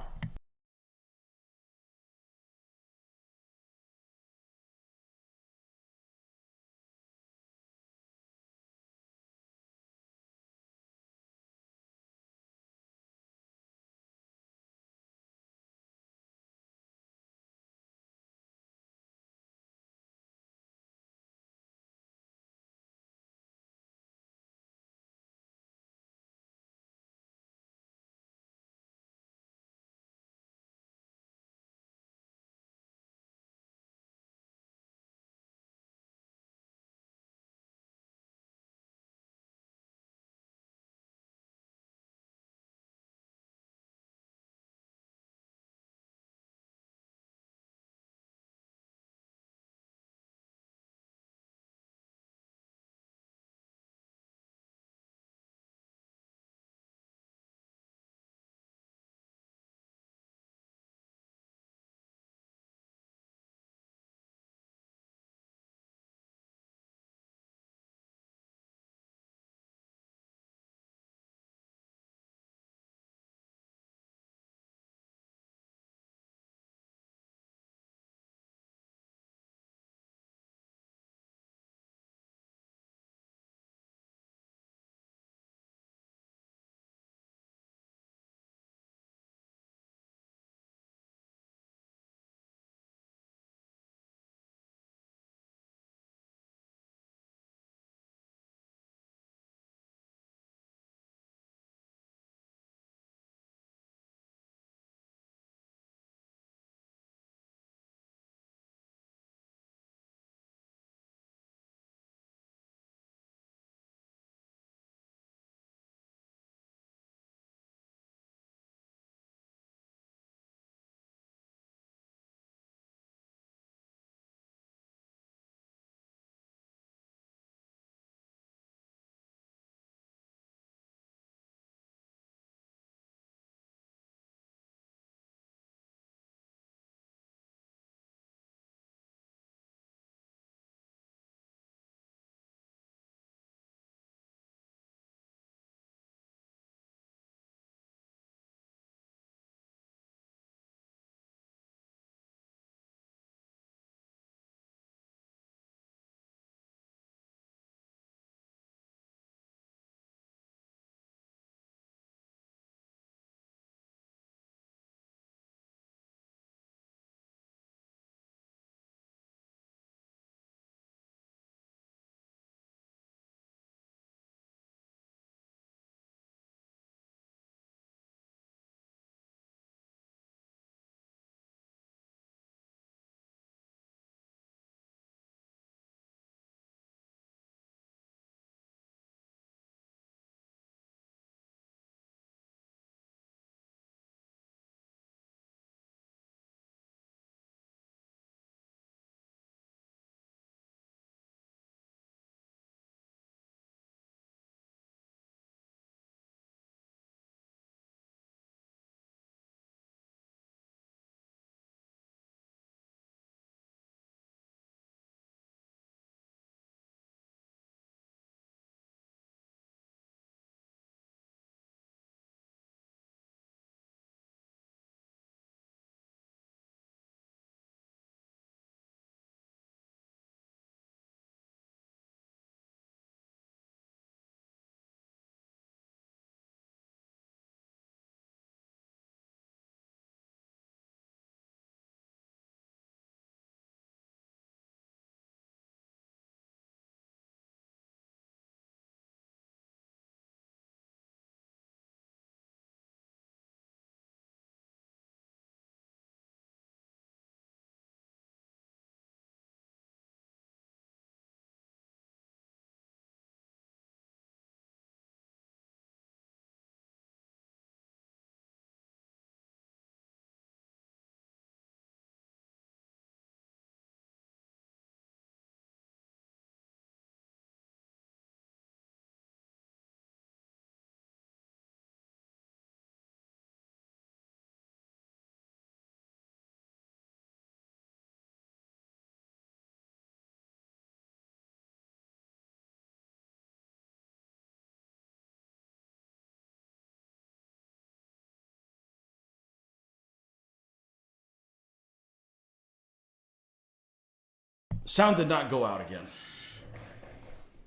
Sound did not go out again.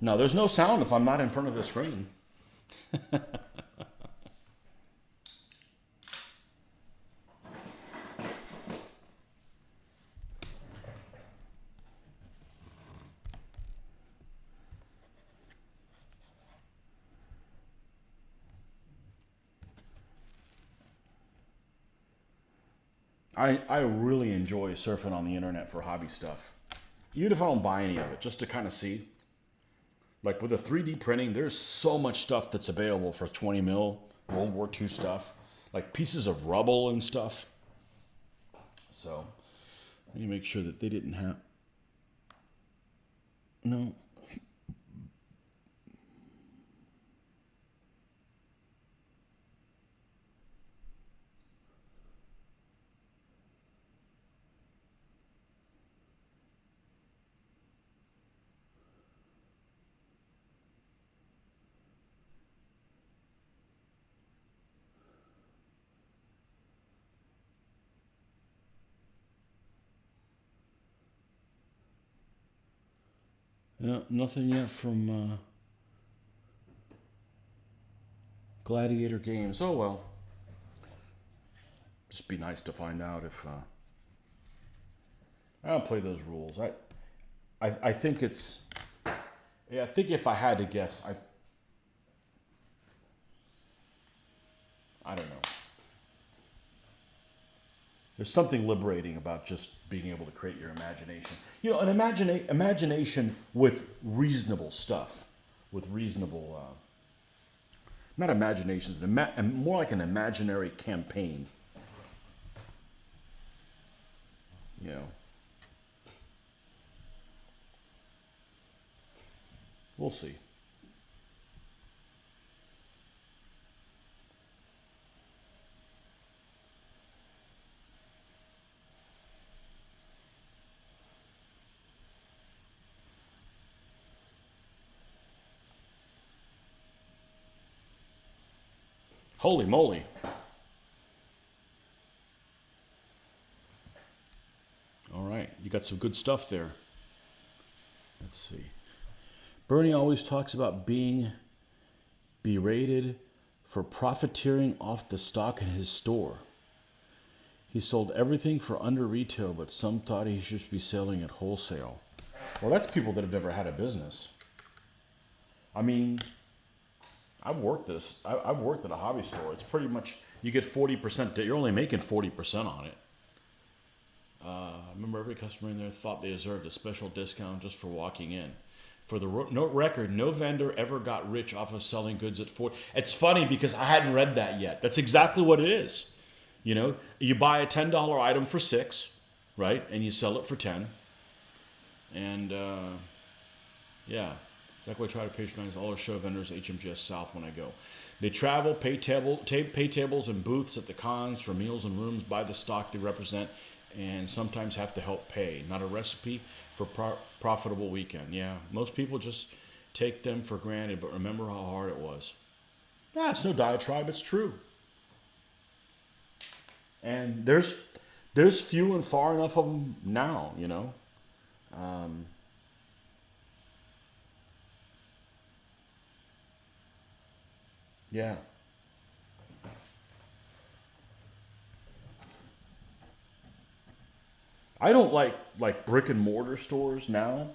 No, there's no sound if I'm not in front of the screen. I really enjoy surfing on the internet for hobby stuff. Even if I don't buy any of it, just to kind of see. Like with the 3D printing, there's so much stuff that's available for 20 mil World War II stuff. Like pieces of rubble and stuff. So, let me make sure that they didn't have... No. No, nothing yet from Gladiator Games. Oh well. Just be nice to find out if... I don't play those rules. I think it's... Yeah, I think if I had to guess, I don't know. There's something liberating about just being able to create your imagination. You know, an imagination with reasonable stuff, with reasonable, not imaginations, more like an imaginary campaign. You know, we'll see. Holy moly. All right, you got some good stuff there. Let's see. Bernie always talks about being berated for profiteering off the stock in his store. He sold everything for under retail, but some thought he should be selling at wholesale. Well, that's people that have never had a business. I mean, I've worked this. I've worked at a hobby store. It's pretty much you get 40%. You're only making 40% on it. I remember every customer in there thought they deserved a special discount just for walking in. For the record, no vendor ever got rich off of selling goods at 40. It's funny because I hadn't read that yet. That's exactly what it is. You know, you buy a $10 item for $6, right? And you sell it for 10. And yeah, exactly. I try to patronize all our show vendors, HMGS South, when I go. They travel, pay tables and booths at the cons for meals and rooms, buy the stock they represent, and sometimes have to help pay. Not a recipe for profitable weekend. Yeah, most people just take them for granted, but remember how hard it was. Nah, it's no diatribe. It's true. And there's few and far enough of them now, you know. Yeah. I don't like brick and mortar stores now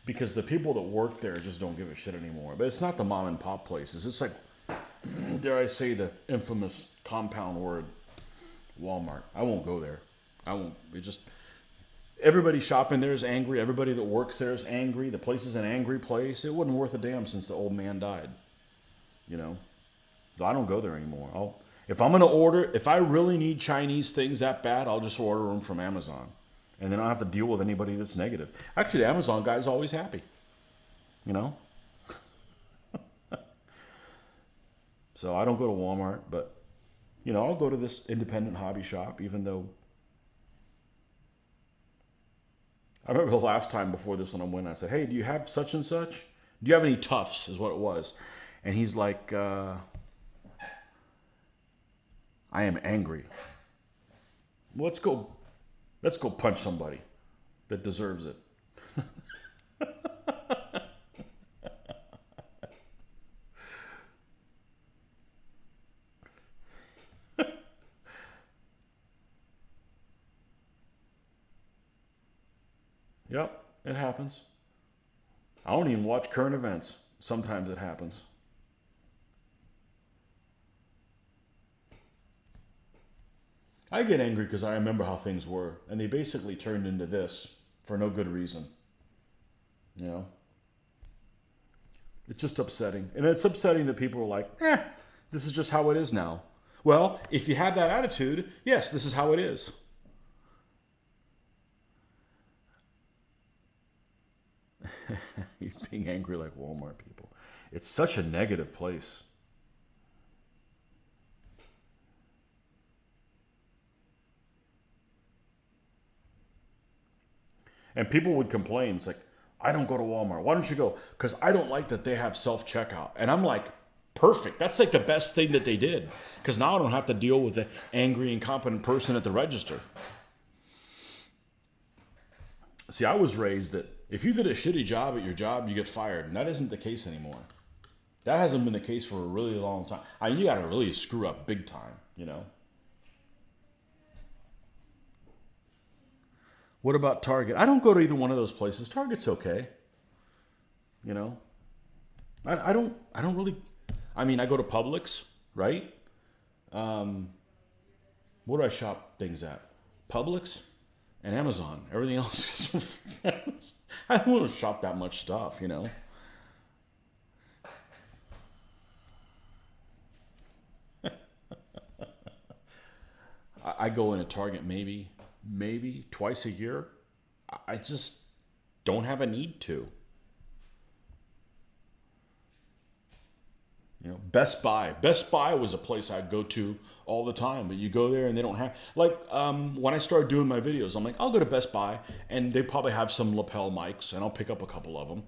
because the people that work there just don't give a shit anymore. But it's not the mom and pop places. It's like, dare I say the infamous compound word, Walmart. I won't go there. I won't. It just everybody shopping there is angry. Everybody that works there is angry. The place is an angry place. It wasn't worth a damn since the old man died. You know, so I don't go there anymore. If I'm gonna order, if I really need Chinese things that bad, I'll just order them from Amazon, and then I don't have to deal with anybody that's negative. Actually, the Amazon guy's always happy. You know. So I don't go to Walmart, but you know, I'll go to this independent hobby shop, even though I remember the last time before this one I went, I said, "Hey, do you have such and such? Do you have any Tufts?" Is what it was, and he's like, "I am angry. Well, let's go punch somebody that deserves it." Yep, it happens. I don't even watch current events. Sometimes it happens. I get angry because I remember how things were, and they basically turned into this for no good reason. You know, it's just upsetting, and it's upsetting that people are like, this is just how it is now." Well, if you had that attitude, yes, this is how it is. You're being angry like Walmart people. It's such a negative place. And people would complain. It's like, "I don't go to Walmart. Why don't you go?" "Because I don't like that they have self checkout." And I'm like, perfect. That's like the best thing that they did. Because now I don't have to deal with the angry, incompetent person at the register. See, I was raised that if you did a shitty job at your job, you get fired. And that isn't the case anymore. That hasn't been the case for a really long time. I mean, you got to really screw up big time, you know? What about Target? I don't go to either one of those places. Target's okay, you know? I don't really. I mean, I go to Publix, right? Where do I shop things at? Publix and Amazon. Everything else is. I don't want to shop that much stuff, you know? I go into Target maybe twice a year. I just don't have a need to. You know, Best Buy. Best Buy was a place I'd go to all the time, but you go there and they don't have like when I started doing my videos, I'm like, I'll go to Best Buy and they probably have some lapel mics, and I'll pick up a couple of them.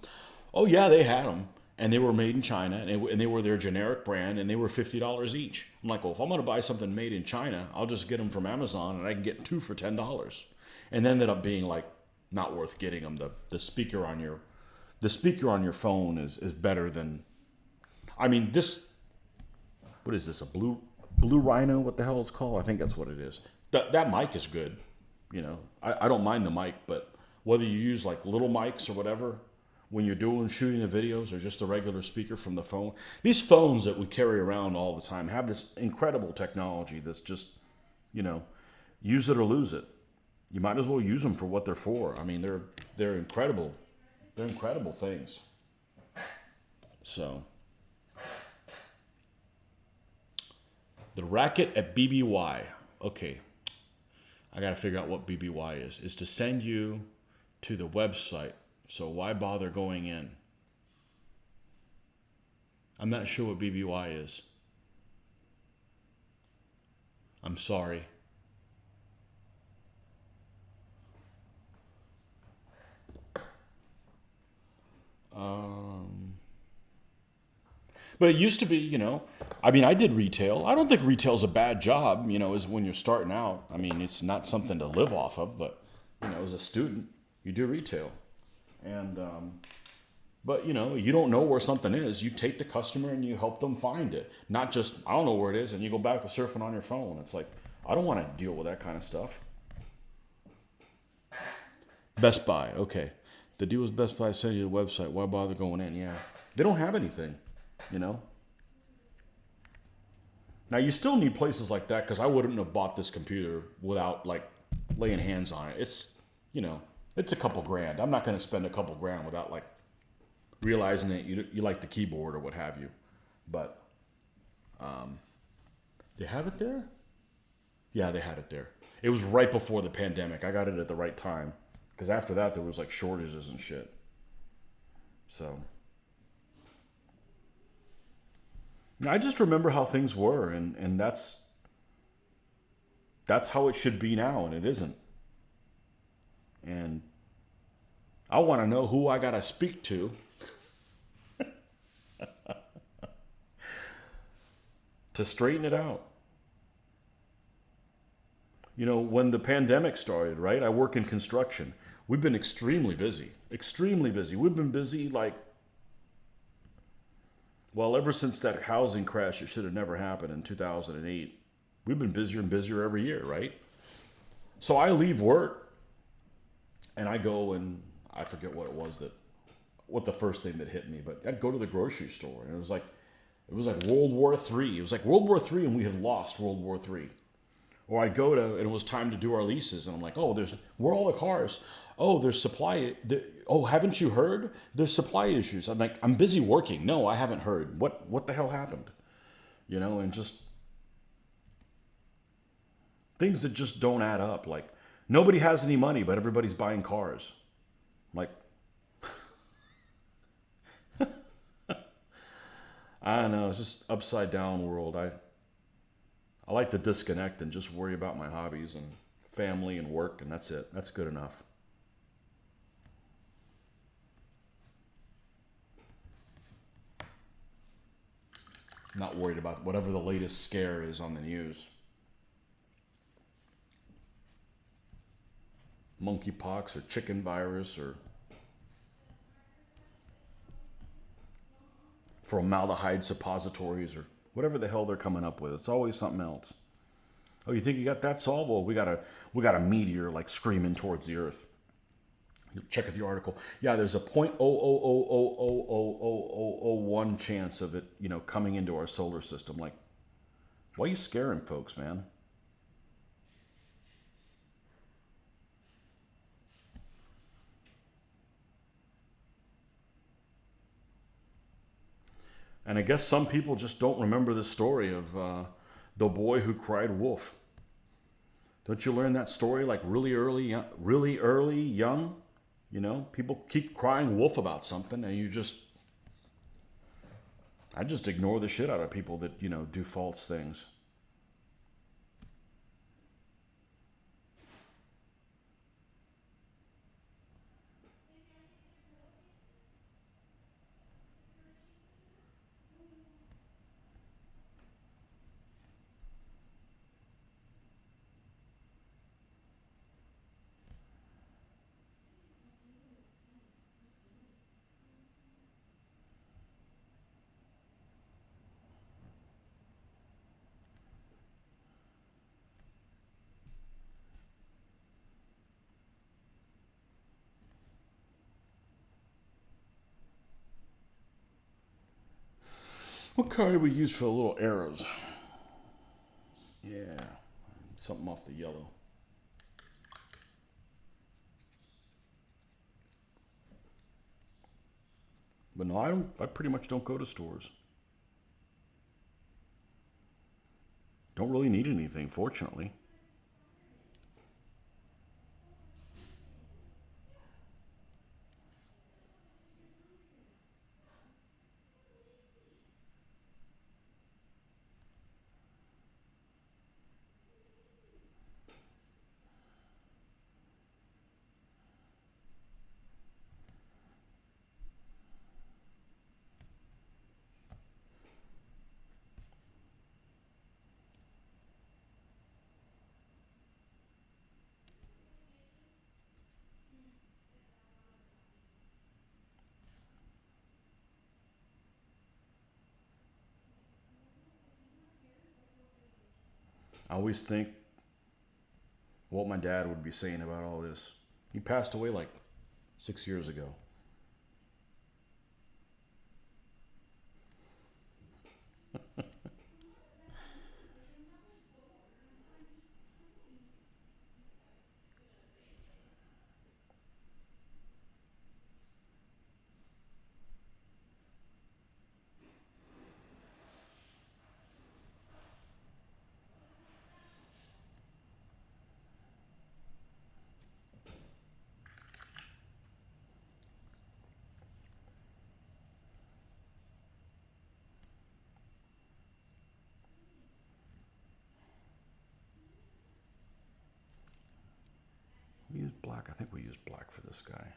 Oh yeah, they had them, and they were made in China, and they were their generic brand, and they were $50 each. I'm like, well, if I'm gonna buy something made in China, I'll just get them from Amazon, and I can get two for $10. And then ended up being like not worth getting them. The speaker on your phone is better than. I mean, this. What is this? A blue Rhino? What the hell it's called? I think that's what it is. That mic is good. You know, I don't mind the mic, but whether you use like little mics or whatever when you're doing shooting the videos, or just a regular speaker from the phone, these phones that we carry around all the time have this incredible technology that's just, you know, use it or lose it. You might as well use them for what they're for. I mean, they're incredible. They're incredible things. So. The racket at BBY. Okay, I got to figure out what BBY is. Is to send you to the website. So why bother going in? I'm not sure what BBY is. I'm sorry. But it used to be, I mean, I did retail. I don't think retail's a bad job, is when you're starting out. I mean, it's not something to live off of, but, as a student, you do retail. And, but, you don't know where something is. You take the customer and you help them find it. Not just, I don't know where it is, and you go back to surfing on your phone. It's like, I don't want to deal with that kind of stuff. Best Buy, okay. The deal with Best Buy send you the website. Why bother going in? Yeah. They don't have anything, Now, you still need places like that, because I wouldn't have bought this computer without, laying hands on it. It's, it's a couple grand. I'm not going to spend a couple grand without, realizing that you like the keyboard or what have you. But they have it there? Yeah, they had it there. It was right before the pandemic. I got it at the right time. Because after that, there was, shortages and shit. So I just remember how things were, and that's how it should be now, and it isn't. And I want to know who I got to speak to to straighten it out. When the pandemic started, right? I work in construction. We've been extremely busy. Extremely busy. We've been busy like, well, ever since that housing crash, it should have never happened in 2008. We've been busier and busier every year, right? So I leave work and I go and I forget what it was that what the first thing that hit me, but I'd go to the grocery store and it was like World War III. It was like World War III and we had lost World War III. Or I go to and it was time to do our leases and I'm like, oh, there's where are all the cars? Oh, there's supply. Oh, haven't you heard? There's supply issues. I'm like, I'm busy working. No, I haven't heard. What the hell happened? You know, and just things that just don't add up. Like nobody has any money, but everybody's buying cars. Like I don't know, it's just upside down world. I like to disconnect and just worry about my hobbies and family and work, and that's it. That's good enough. Not worried about whatever the latest scare is on the news. Monkeypox or chicken virus or formaldehyde suppositories or whatever the hell they're coming up with. It's always something else. Oh, you think you got that solved? Well, we got a meteor like screaming towards the Earth. You check out the article. Yeah, there's a 0.000000001 chance of it, coming into our solar system. Like, why are you scaring folks, man? And I guess some people just don't remember the story of the boy who cried wolf. Don't you learn that story like really early, young? People keep crying wolf about something, and I just ignore the shit out of people that do false things. What color do we use for the little arrows? Yeah, something off the yellow. But no, I don't. I pretty much don't go to stores. Don't really need anything, fortunately. I always think what my dad would be saying about all this. He passed away like 6 years ago. We use black. I think we use black for this guy.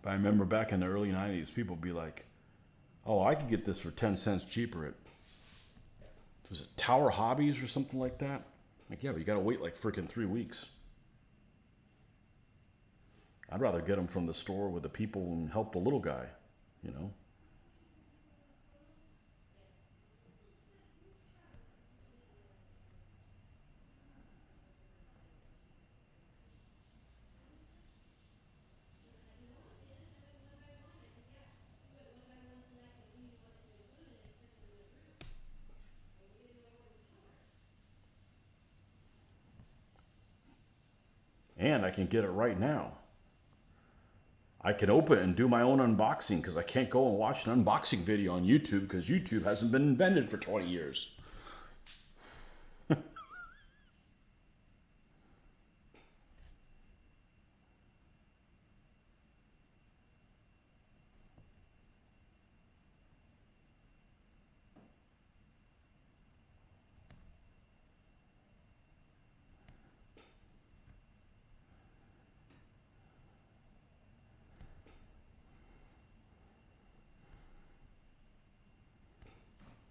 But I remember back in the early 90s, people would be like, oh, I could get this for 10 cents cheaper at, was it Tower Hobbies or something like that? Like, yeah, but you got to wait like freaking 3 weeks. I'd rather get them from the store with the people and help the little guy, you know? And I can get it right now. I can open it and do my own unboxing because I can't go and watch an unboxing video on YouTube because YouTube hasn't been invented for 20 years.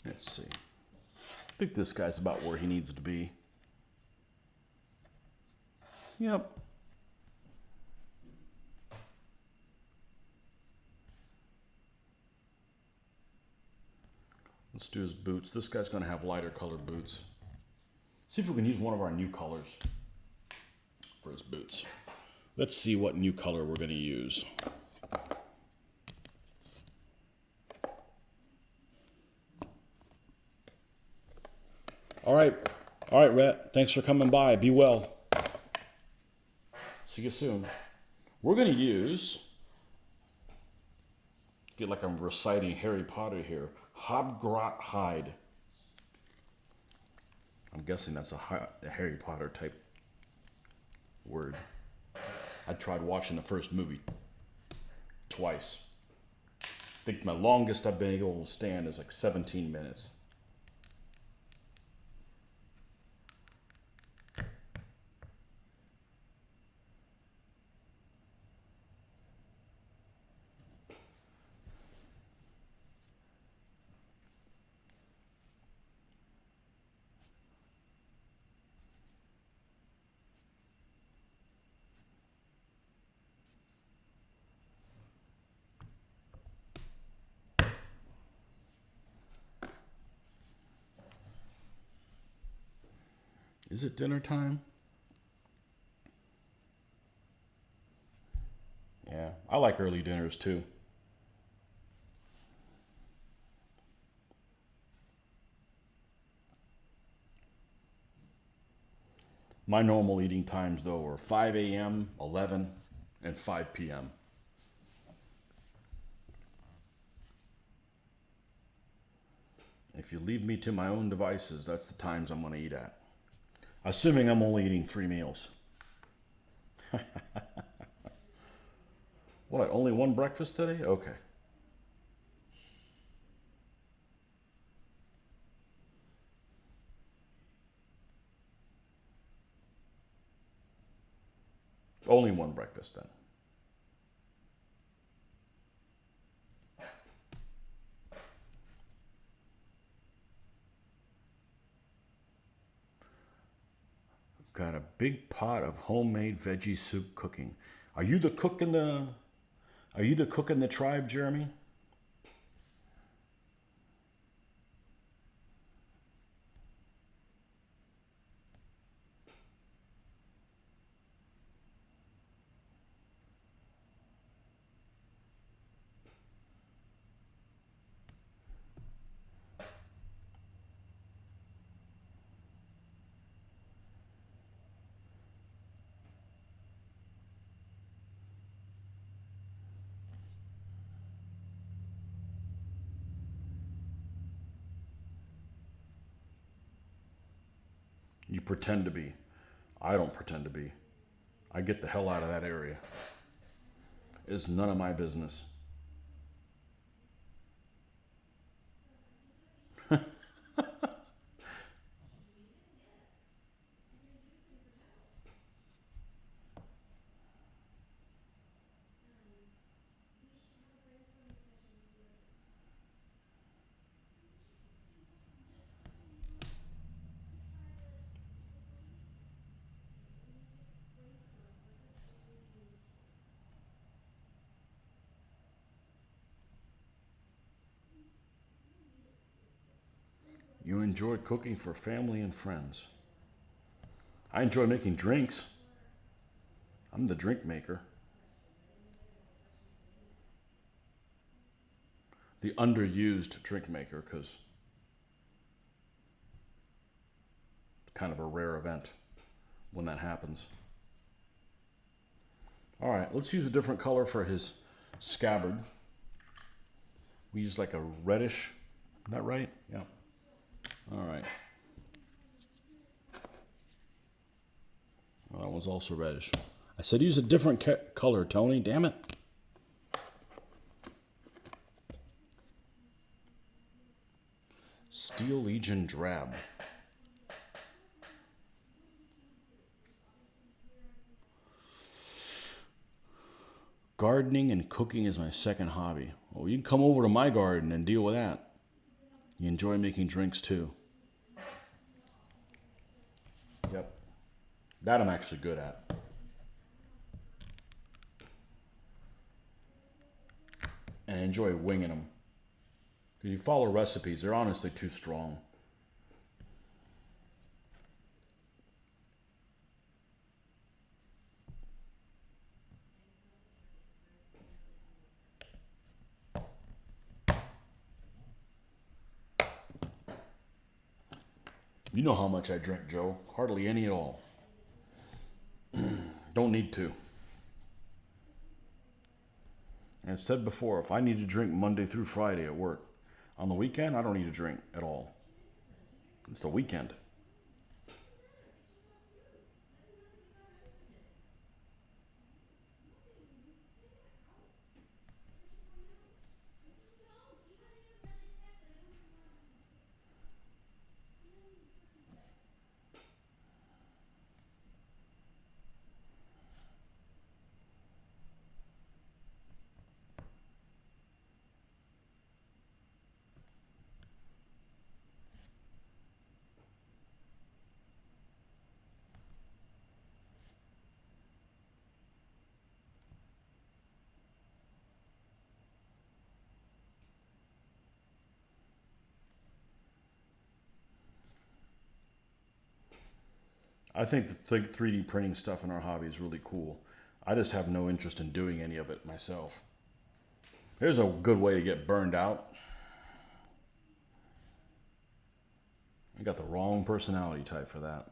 Let's see. I think this guy's about where he needs to be. Yep. Let's do his boots. This guy's going to have lighter colored boots. See if we can use one of our new colors for his boots. Let's see what new color we're going to use. All right, Rhett. Thanks for coming by. Be well. See you soon. We're going to use, I feel like I'm reciting Harry Potter here, Hobgrot hide. I'm guessing that's a Harry Potter type word. I tried watching the first movie twice. I think my longest I've been able to stand is like 17 minutes. Is it dinner time? Yeah, I like early dinners too. My normal eating times, though, are 5 a.m., 11, and 5 p.m. If you leave me to my own devices, that's the times I'm going to eat at. Assuming I'm only eating 3 meals. What, only one breakfast today? Okay. Only one breakfast then. Got a big pot of homemade veggie soup cooking. Are you the cook in the tribe, Jeremy? You pretend to be. I don't pretend to be. I get the hell out of that area. It's none of my business. You enjoy cooking for family and friends. I enjoy making drinks. I'm the drink maker. The underused drink maker, because it's kind of a rare event when that happens. All right, let's use a different color for his scabbard. We use like a reddish, is that right? Yeah. All right. Well, that one's also reddish. I said use a different color, Tony. Damn it. Steel Legion Drab. Gardening and cooking is my second hobby. Well, you can come over to my garden and deal with that. You enjoy making drinks too. Yep. That I'm actually good at. And I enjoy winging them. If you follow recipes, they're honestly too strong. You know how much I drink, Joe. Hardly any at all. Don't need to. And I've said before, if I need to drink Monday through Friday at work, on the weekend, I don't need to drink at all. It's the weekend. I think the 3D printing stuff in our hobby is really cool. I just have no interest in doing any of it myself. Here's a good way to get burned out. I got the wrong personality type for that.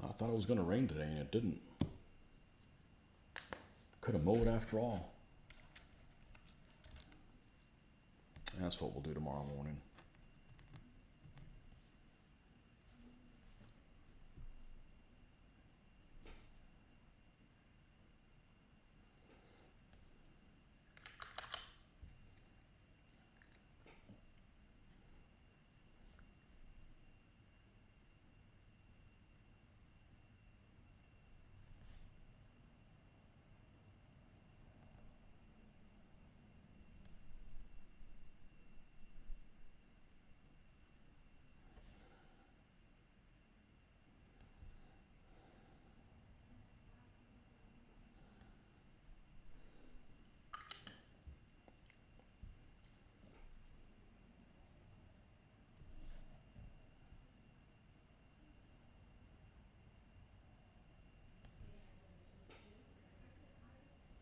I thought it was going to rain today and it didn't. Could have mowed after all. That's what we'll do tomorrow morning.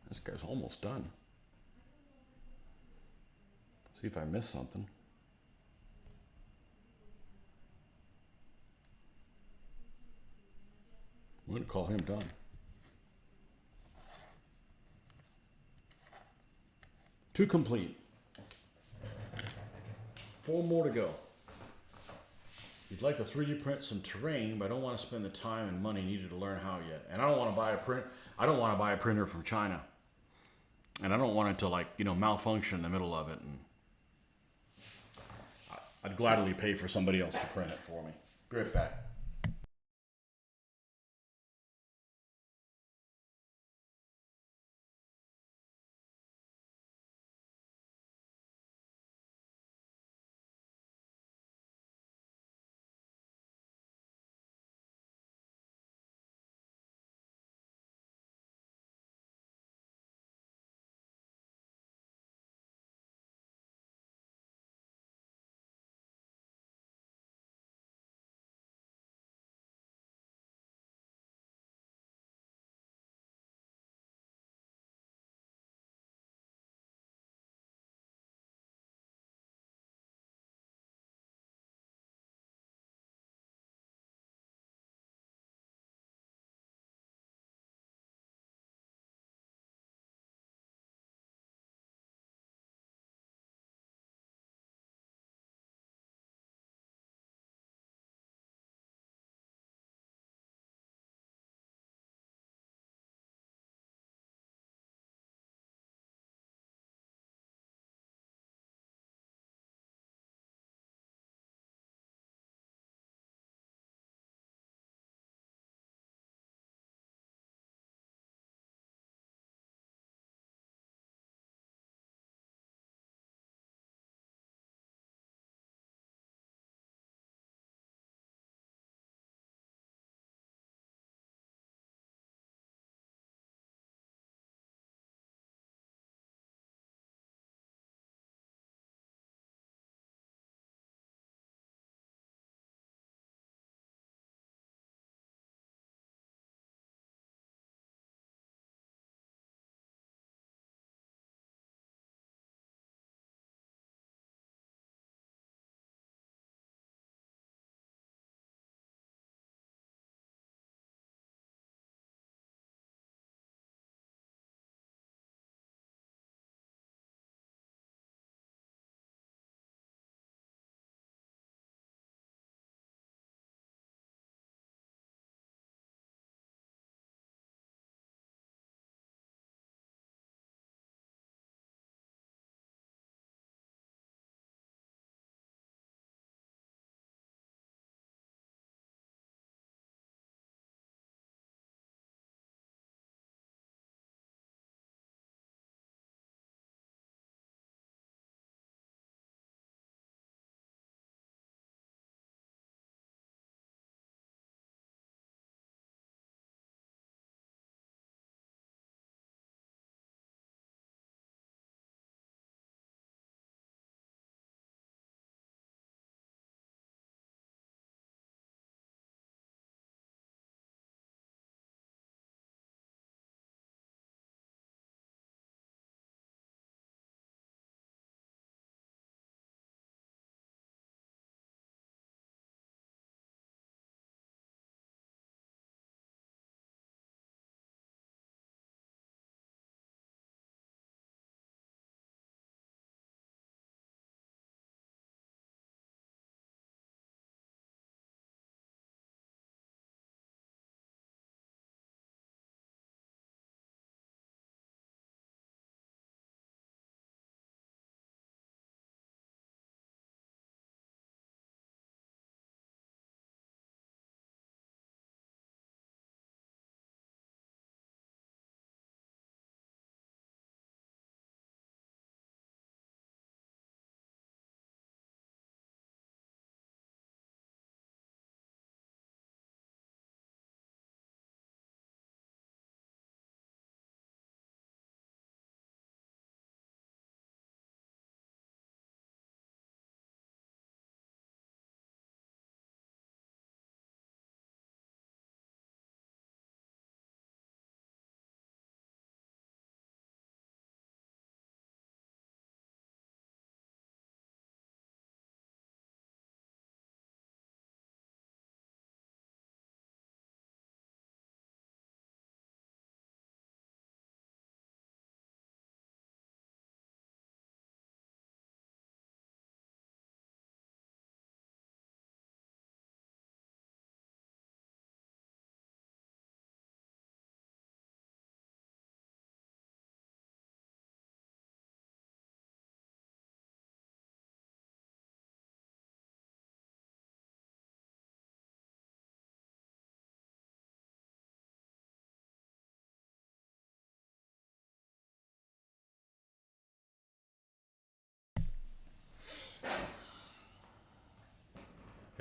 This guy's almost done. See if I missed something. I'm going to call him done. 2 complete. 4 more to go. You'd like to 3D print some terrain, but I don't want to spend the time and money needed to learn how yet. And I don't want to buy a print. I don't want to buy a printer from China. And I don't want it to malfunction in the middle of it. And I'd gladly pay for somebody else to print it for me Be right back.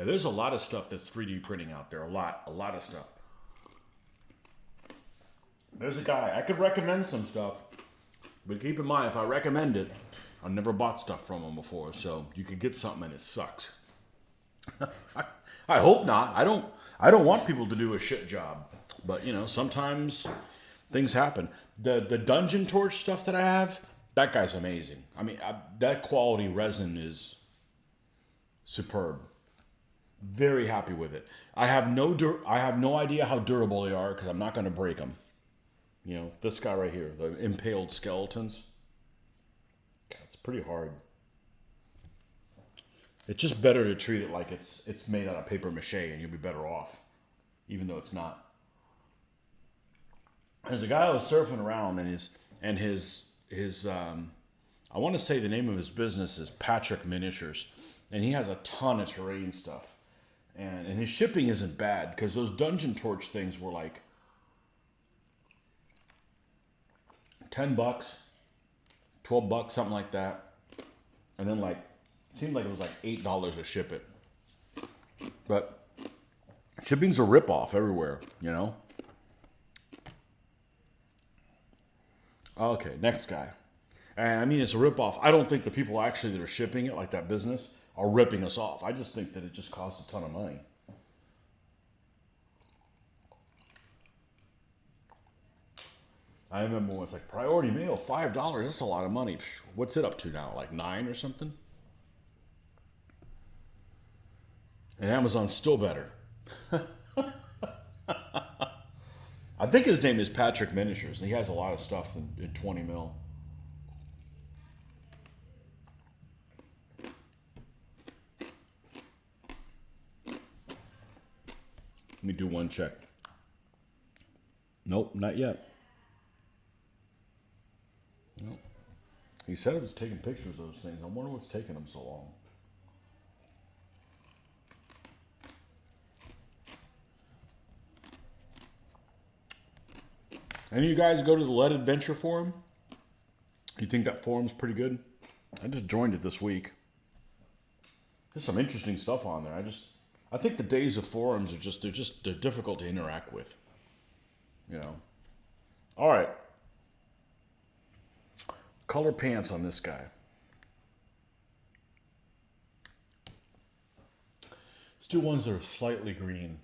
Yeah, there's a lot of stuff that's 3D printing out there. A lot of stuff. There's a guy, I could recommend some stuff, but keep in mind, if I recommend it, I've never bought stuff from him before, so you could get something and it sucks. I hope not. I don't want people to do a shit job, but you know, sometimes things happen. The Dungeon Torch stuff that I have, that guy's amazing. I mean, that quality resin is superb. Very happy with it. I have no idea how durable they are because I'm not going to break them. You know, this guy right here, the impaled skeletons. It's pretty hard. It's just better to treat it like it's made out of paper mache and you'll be better off, even though it's not. There's a guy who was surfing around and his I want to say the name of his business is Patrick Miniatures, and he has a ton of terrain stuff. And his shipping isn't bad because those Dungeon Torch things were like $10, $12, something like that. And then like it seemed like it was like $8 to ship it. But shipping's a ripoff everywhere, you know? Okay, next guy. And I mean, it's a ripoff. I don't think the people actually that are shipping it, like that business, are ripping us off. I just think that it just costs a ton of money. I remember when it's like priority mail, $5. That's a lot of money. What's it up to now? Like 9 or something? And Amazon's still better. I think his name is Patrick Miniatures, and he has a lot of stuff in 20 mil. Let me do one check. Nope, not yet. Nope. He said it was taking pictures of those things. I wonder what's taking him so long. Any of you guys go to the Lead Adventure forum? You think that forum's pretty good? I just joined it this week. There's some interesting stuff on there. I think the days of forums are they're difficult to interact with. You know. All right. Color pants on this guy. Let's do ones that are slightly green.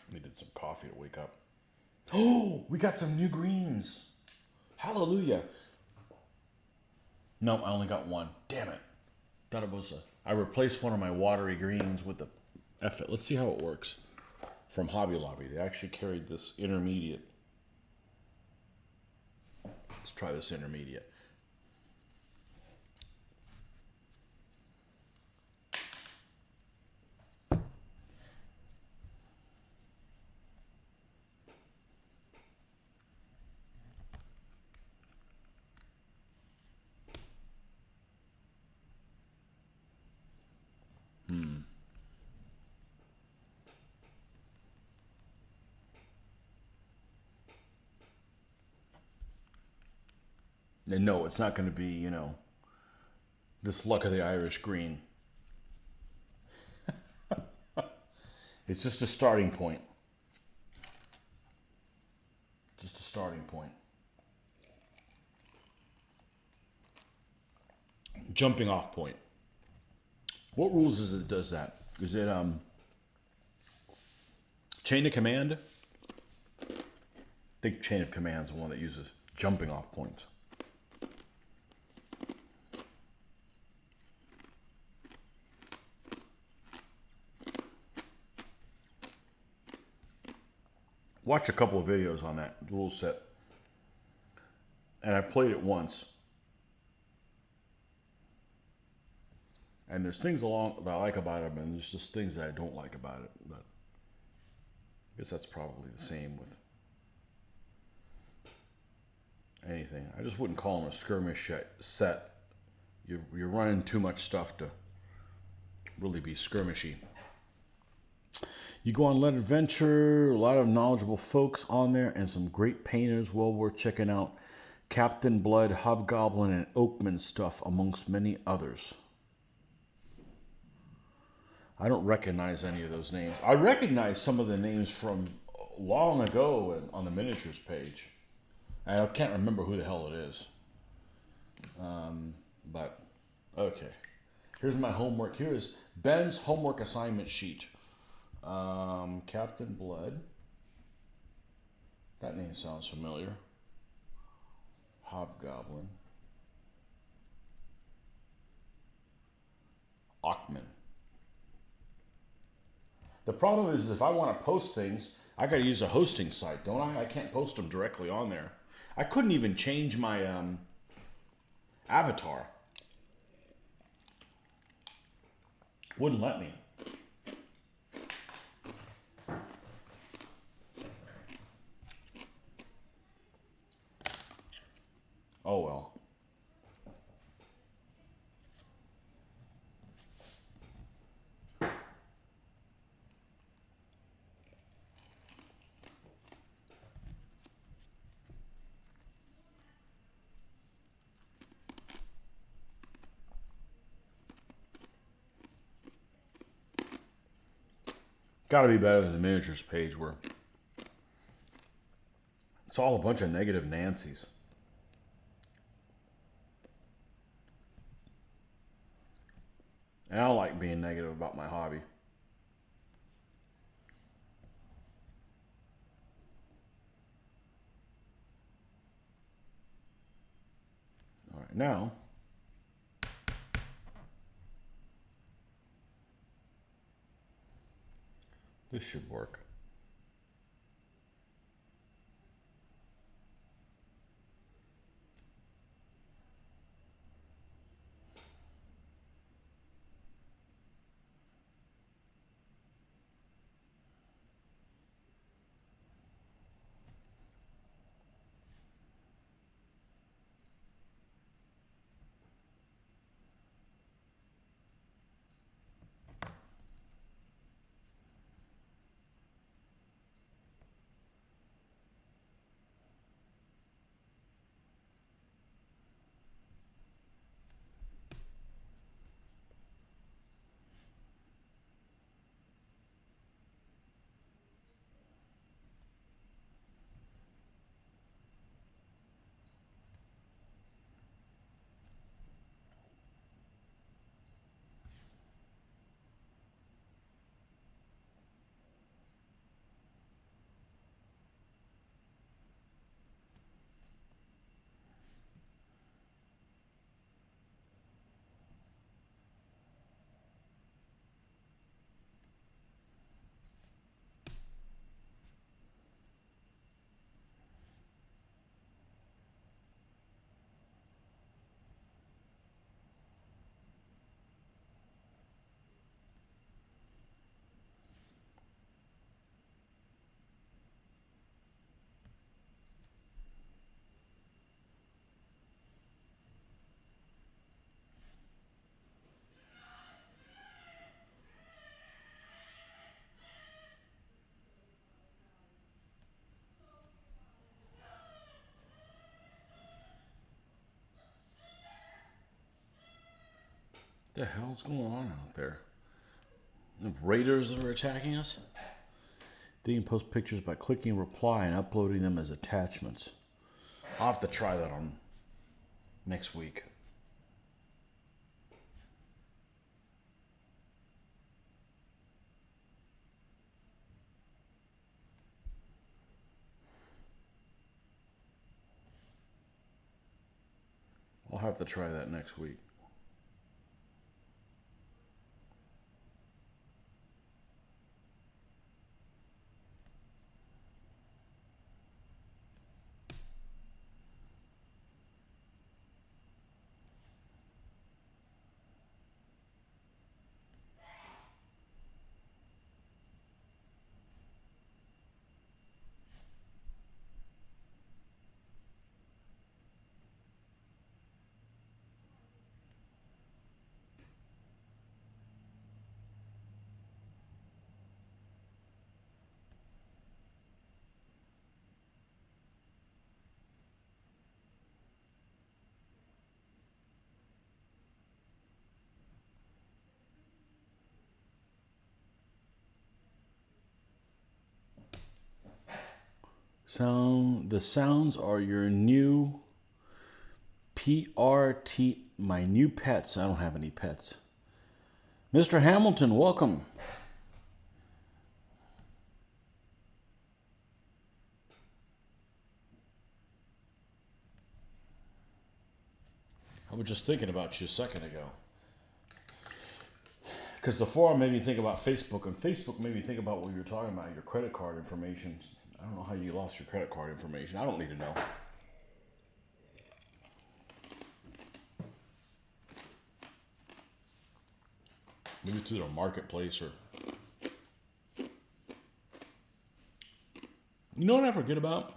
Needed some coffee to wake up. Oh, we got some new greens. Hallelujah. No, I only got one. Damn it. Thought it was I replaced one of my watery greens with the F it. Let's see how it works. From Hobby Lobby. They actually carried this intermediate. Let's try this intermediate. And no, it's not going to be, you know, this luck of the Irish green. It's just a starting point. Just a starting point. Jumping off point. What rules does that? Is it chain of command? I think chain of command is the one that uses jumping off points. Watch a couple of videos on that rule set. And I played it once. And there's things that I like about it, and there's just things that I don't like about it. But I guess that's probably the same with anything. I just wouldn't call them a skirmish set. You're running too much stuff to really be skirmishy. You go on Let Adventure, a lot of knowledgeable folks on there, and some great painters. Well worth checking out. Captain Blood, Hobgoblin, and Oakman stuff, amongst many others. I don't recognize any of those names. I recognize some of the names from long ago on the miniatures page. I can't remember who the hell it is. But, okay. Here's my homework. Here is Ben's homework assignment sheet. Captain Blood. That name sounds familiar. Hobgoblin. Ockman. The problem is if I want to post things, I got to use a hosting site, don't I? I can't post them directly on there. I couldn't even change my avatar. Wouldn't let me. Oh well. Got to be better than the miniatures page where it's all a bunch of negative Nancy's. And I don't like being negative about my hobby. All right, now this should work. What the hell's going on out there? The raiders that are attacking us? They can post pictures by clicking reply and uploading them as attachments. I'll have to try that on next week. I'll have to try that next week. The sounds are your new PRT. My new pets. I don't have any pets. Mr. Hamilton, welcome. I was just thinking about you a second ago. Because the forum made me think about Facebook, and Facebook made me think about what you were talking about, your credit card information. I don't know how you lost your credit card information. I don't need to know. Maybe through the marketplace or... You know what I forget about?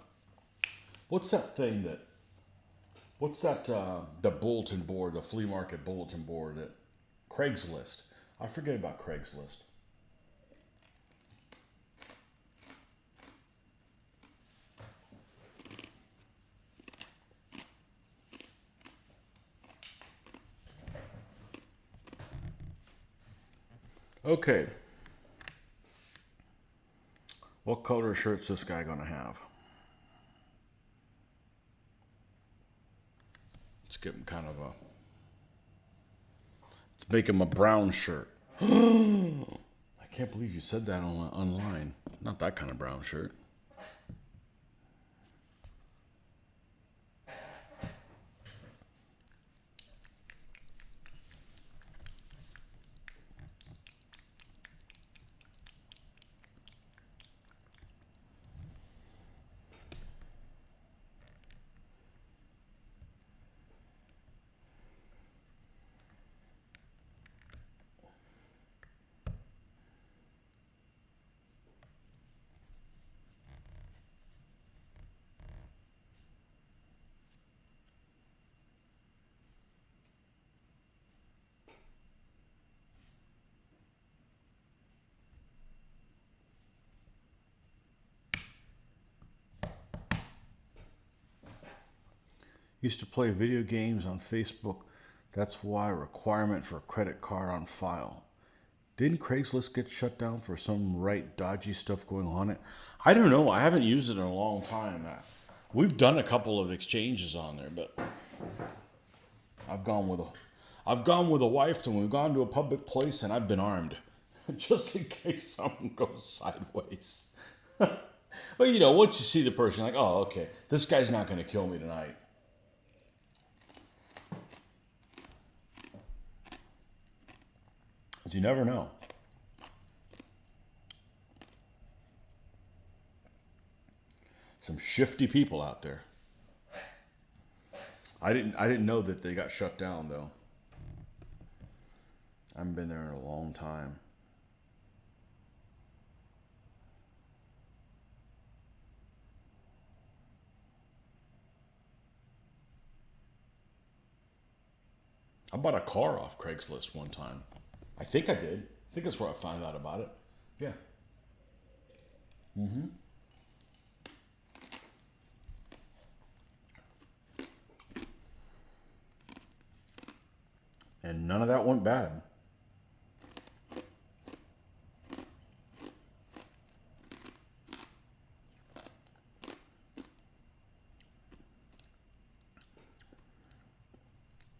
What's that thing that... What's that, the bulletin board, the flea market bulletin board, that Craigslist. I forget about Craigslist. Okay. What color shirt's this guy gonna have? Let's give him kind of a... Let's make him a brown shirt. I can't believe you said that online. Not that kind of brown shirt. Used to play video games on Facebook. That's why requirement for a credit card on file. Didn't Craigslist get shut down for some dodgy stuff going on it? I don't know. I haven't used it in a long time. We've done a couple of exchanges on there, but I've gone with a wife, and we've gone to a public place, and I've been armed just in case something goes sideways. But you know, once you see the person, you're like, oh, okay, this guy's not going to kill me tonight. You never know. Some shifty people out there. I didn't know that they got shut down though. I haven't been there in a long time. I bought a car off Craigslist one time. I think I did. I think that's where I found out about it. Yeah. Mm-hmm. And none of that went bad.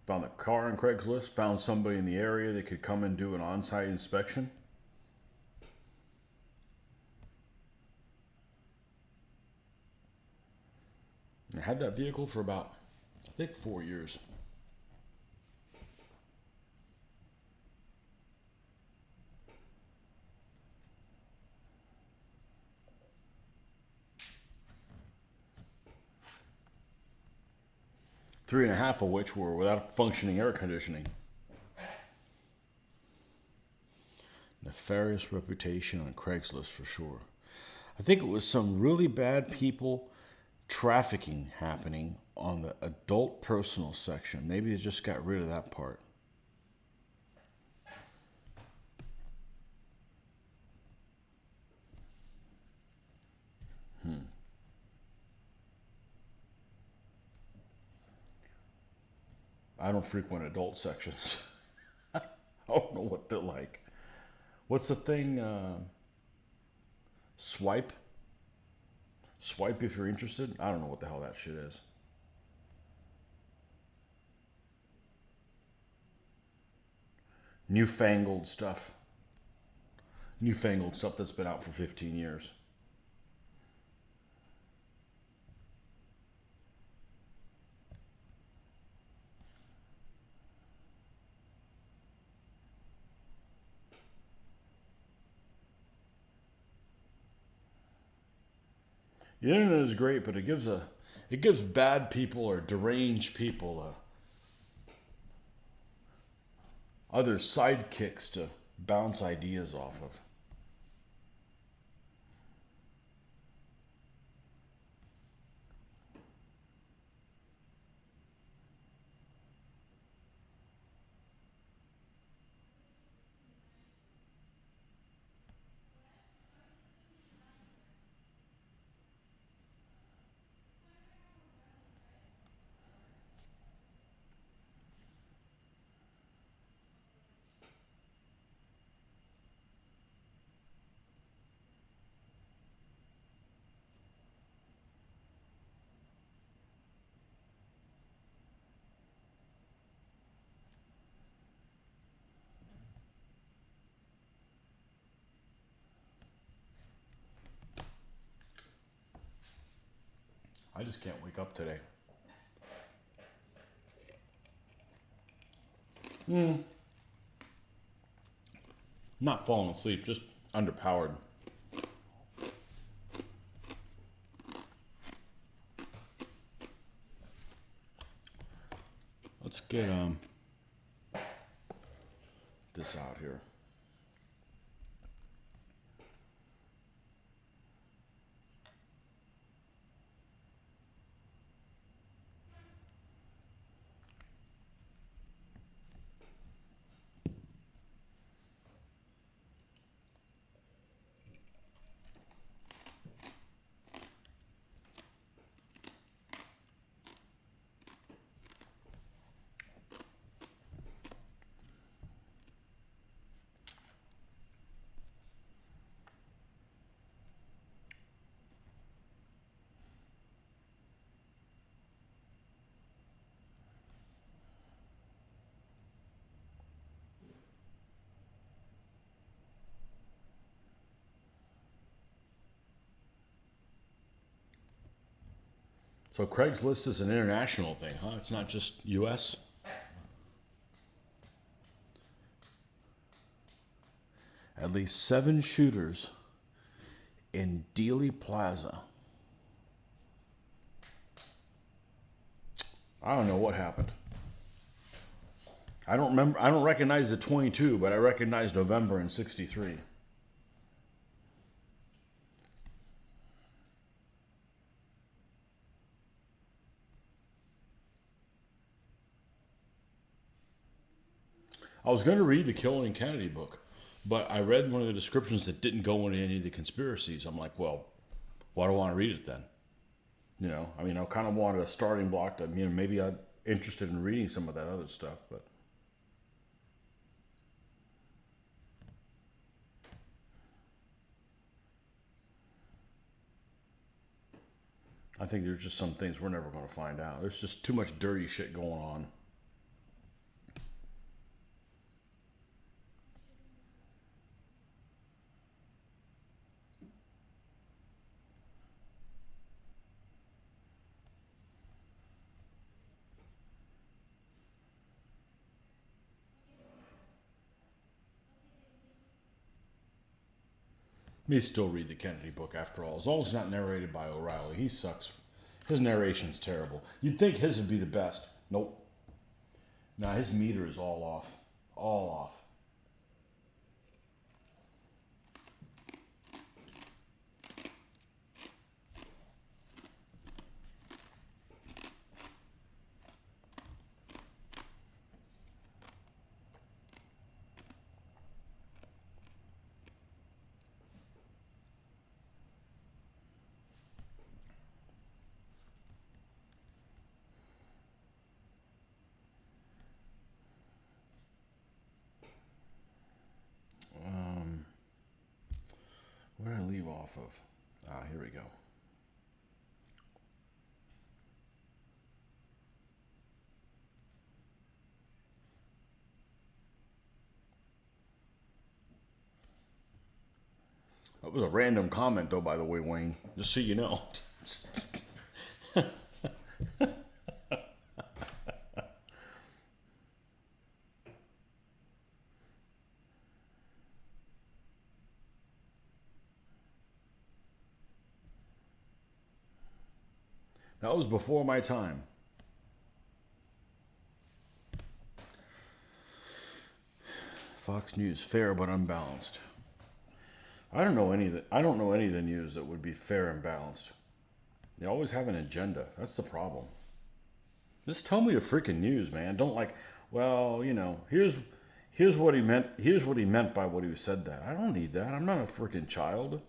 Found a car on Craigslist, found somebody in the area that could come and do an on-site inspection. I had that vehicle for about, I think, 4 years. Three and a half of which were without functioning air conditioning. Nefarious reputation on Craigslist for sure. I think it was some really bad people trafficking happening on the adult personal section. Maybe they just got rid of that part. I don't frequent adult sections. I don't know what they're like. What's the thing? Swipe? Swipe if you're interested. I don't know what the hell that shit is. Newfangled stuff. Newfangled stuff that's been out for 15 years. The internet is great, but it gives bad people or deranged people other sidekicks to bounce ideas off of. I just can't wake up today. Not falling asleep, just underpowered. Let's get this out here. So Craigslist is an international thing, huh? It's not just U.S. At least 7 shooters in Dealey Plaza. I don't know what happened. I don't remember. I don't recognize the 22, but I recognize November in '63. I was going to read the Killing Kennedy book, but I read one of the descriptions that didn't go into any of the conspiracies. I'm like, well, why do I want to read it then? You know, I mean, I kind of wanted a starting block to, maybe I'm interested in reading some of that other stuff, but I think there's just some things we're never going to find out. There's just too much dirty shit going on. Me still read the Kennedy book after all. As long as it's not narrated by O'Reilly. He sucks. His narration's terrible. You'd think his would be the best. Nope. Nah, his meter is all off. All off. Where did I leave off of? Ah, here we go. That was a random comment, though, by the way, Wayne. Just so you know. That was before my time. Fox News, fair but unbalanced. I don't know any of the, I don't know any of the news that would be fair and balanced. They always have an agenda. That's the problem. Just tell me the freaking news, man. Don't like, well, here's what he meant. Here's what he meant by what he said that. I don't need that. I'm not a freaking child.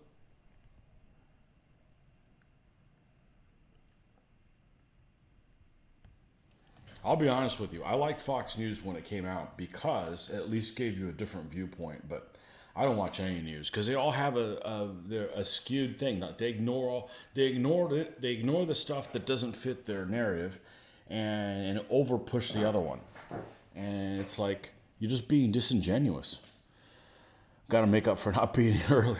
I'll be honest with you. I liked Fox News when it came out because it at least gave you a different viewpoint. But I don't watch any news because they all have a skewed thing. They ignore the stuff that doesn't fit their narrative, and over push the other one. And it's like you're just being disingenuous. Got to make up for not being here earlier.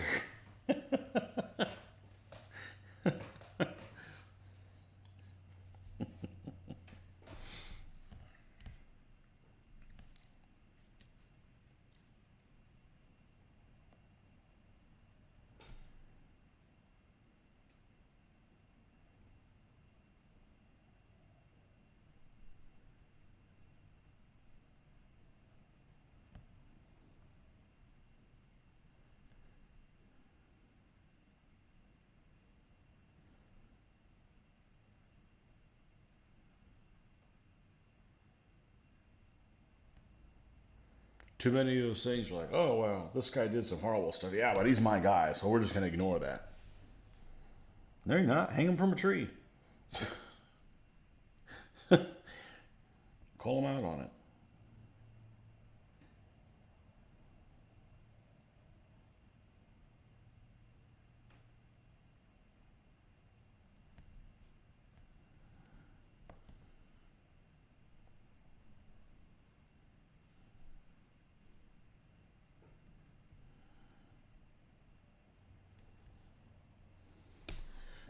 Too many of those things are like, oh, well, this guy did some horrible stuff. Yeah, but he's my guy, so we're just going to ignore that. No, you're not. Hang him from a tree. Call him out on it.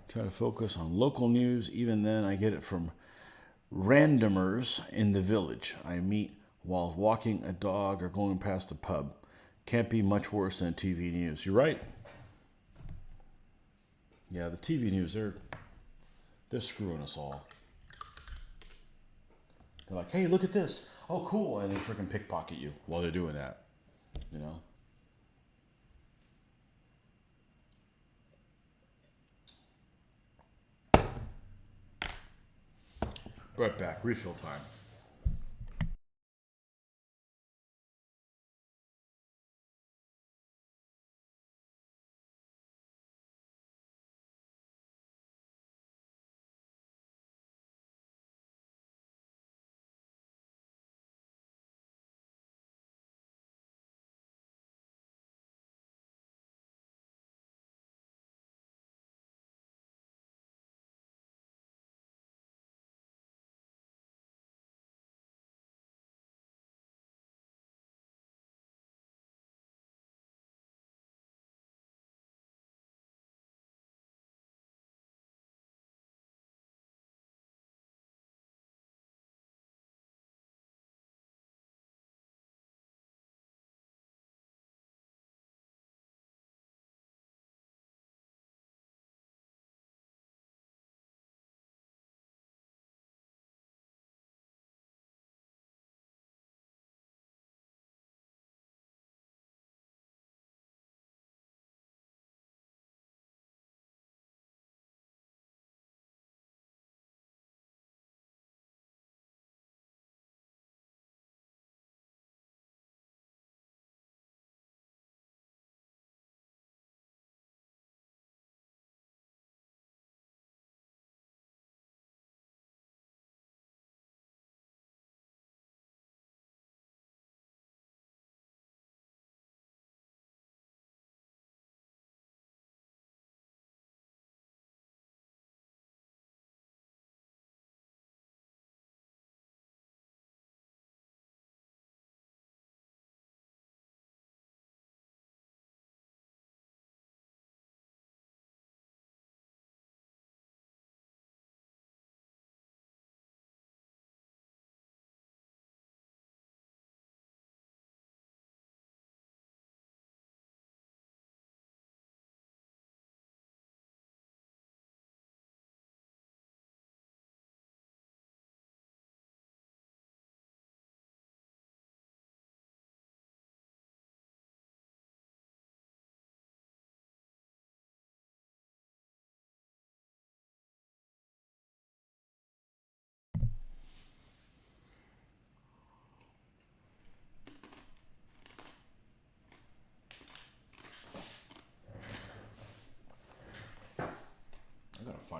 Try to focus on local news. Even then, I get it from randomers in the village I meet while walking a dog or going past the pub. Can't be much worse than TV news. You're right. Yeah, the TV news, they're screwing us all. They're like, hey, look at this. Oh, cool. And they freaking pickpocket you while they're doing that. You know? Right back. Refill time.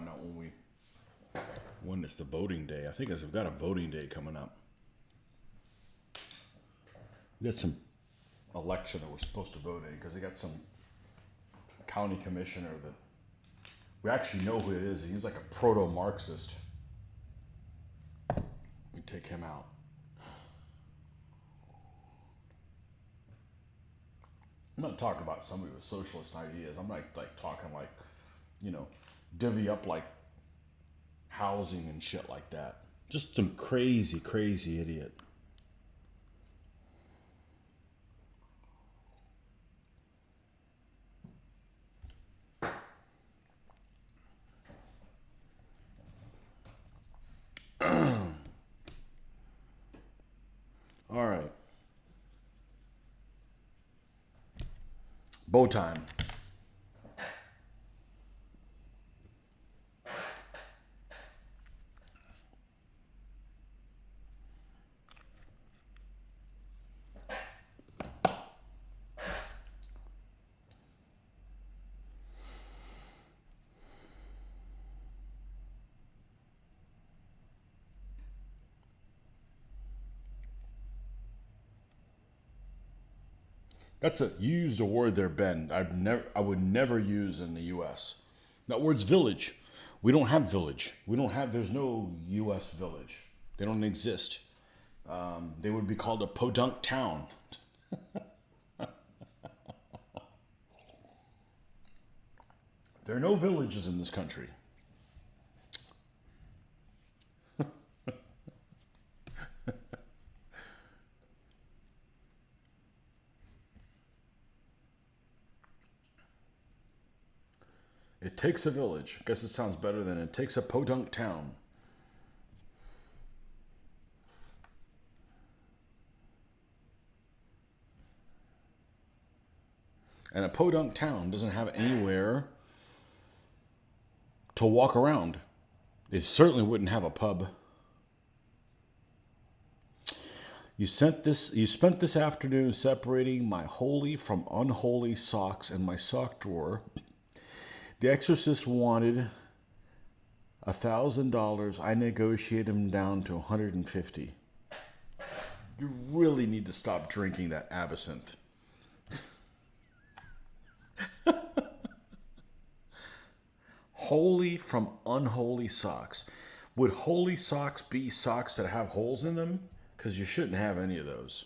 find out when it's the voting day. I think we've got a voting day coming up. We got some election that we're supposed to vote in because they got some county commissioner that we actually know who it is. He's like a proto-Marxist. We take him out. I'm not talking about somebody with socialist ideas. I'm like talking like, divvy up like housing and shit like that. Just some crazy, crazy idiot. All right. Bow time. You used a word there, Ben. I would never use in the U.S. That word's village. We don't have village. There's no U.S. village. They don't exist. They would be called a podunk town. There are no villages in this country. It takes a village. I guess it sounds better than it takes a podunk town. And a podunk town doesn't have anywhere to walk around. It certainly wouldn't have a pub. You spent this afternoon separating my holy from unholy socks in my sock drawer. The exorcist wanted $1,000. I negotiated him down to $150. You really need to stop drinking that absinthe. Holy from unholy socks. Would holy socks be socks that have holes in them? Because you shouldn't have any of those.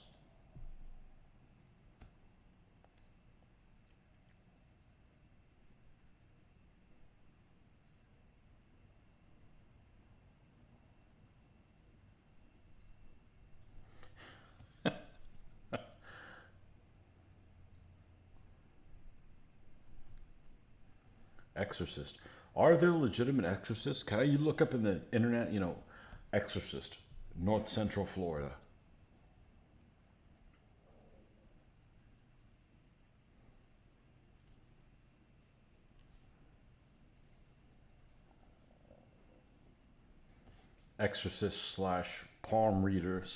Exorcist. Are there legitimate exorcists? Can you look up in the internet, exorcist, North Central Florida? Exorcist / palm reader /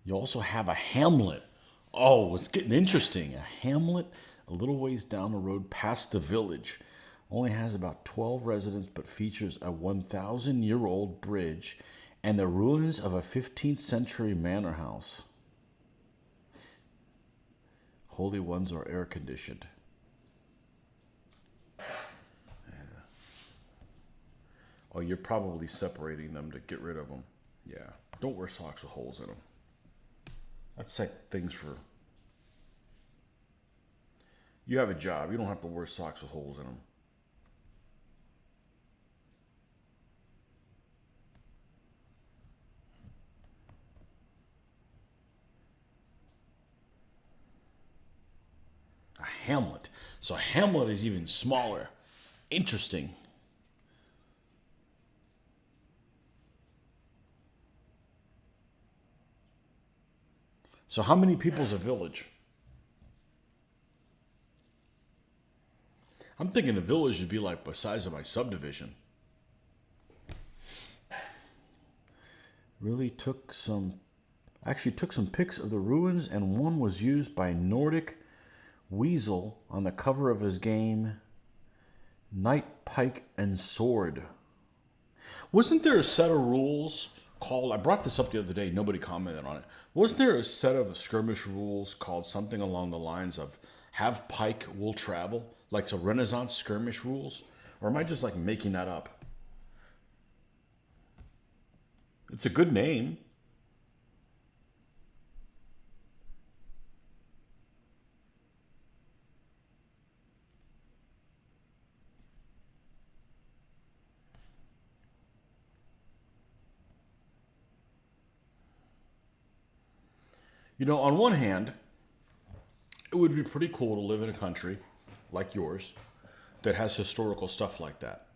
You also have a hamlet. Oh, it's getting interesting. A hamlet a little ways down the road past the village. Only has about 12 residents, but features a 1,000-year-old bridge and the ruins of a 15th century manor house. Holy ones are air conditioned. Yeah. Oh, you're probably separating them to get rid of them. Yeah. Don't wear socks with holes in them. That's like things for... You have a job. You don't have to wear socks with holes in them. A hamlet. So a hamlet is even smaller. Interesting. So how many people's a village? I'm thinking a village would be like the size of my subdivision. Actually took some pics of the ruins, and one was used by Nordic Weasel on the cover of his game, Knight, Pike, and Sword. Wasn't there a set of rules called, I brought this up the other day, nobody commented on it. Wasn't there a set of skirmish rules called something along the lines of have pike will travel? Like some Renaissance skirmish rules? Or am I just like making that up? It's a good name. You know, on one hand, it would be pretty cool to live in a country like yours that has historical stuff like that.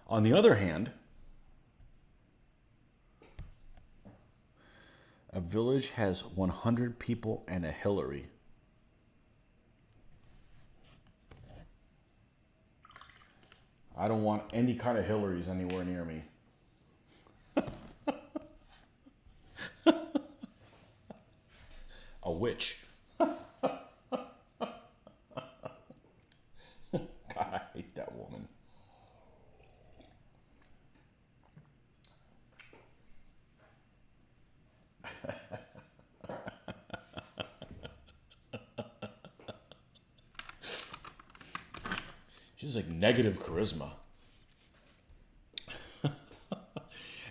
On the other hand, a village has 100 people and a Hillary. I don't want any kind of Hillarys anywhere near me. A witch. God, I hate that woman. She's like negative charisma.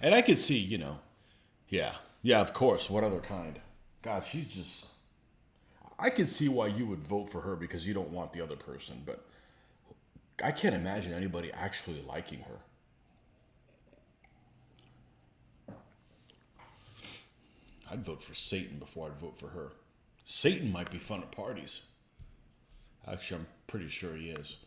And I could see, you know, yeah, of course. What other kind? God, she's just. I could see why you would vote for her because you don't want the other person, but I can't imagine anybody actually liking her. I'd vote for Satan before I'd vote for her. Satan might be fun at parties. Actually, I'm pretty sure he is.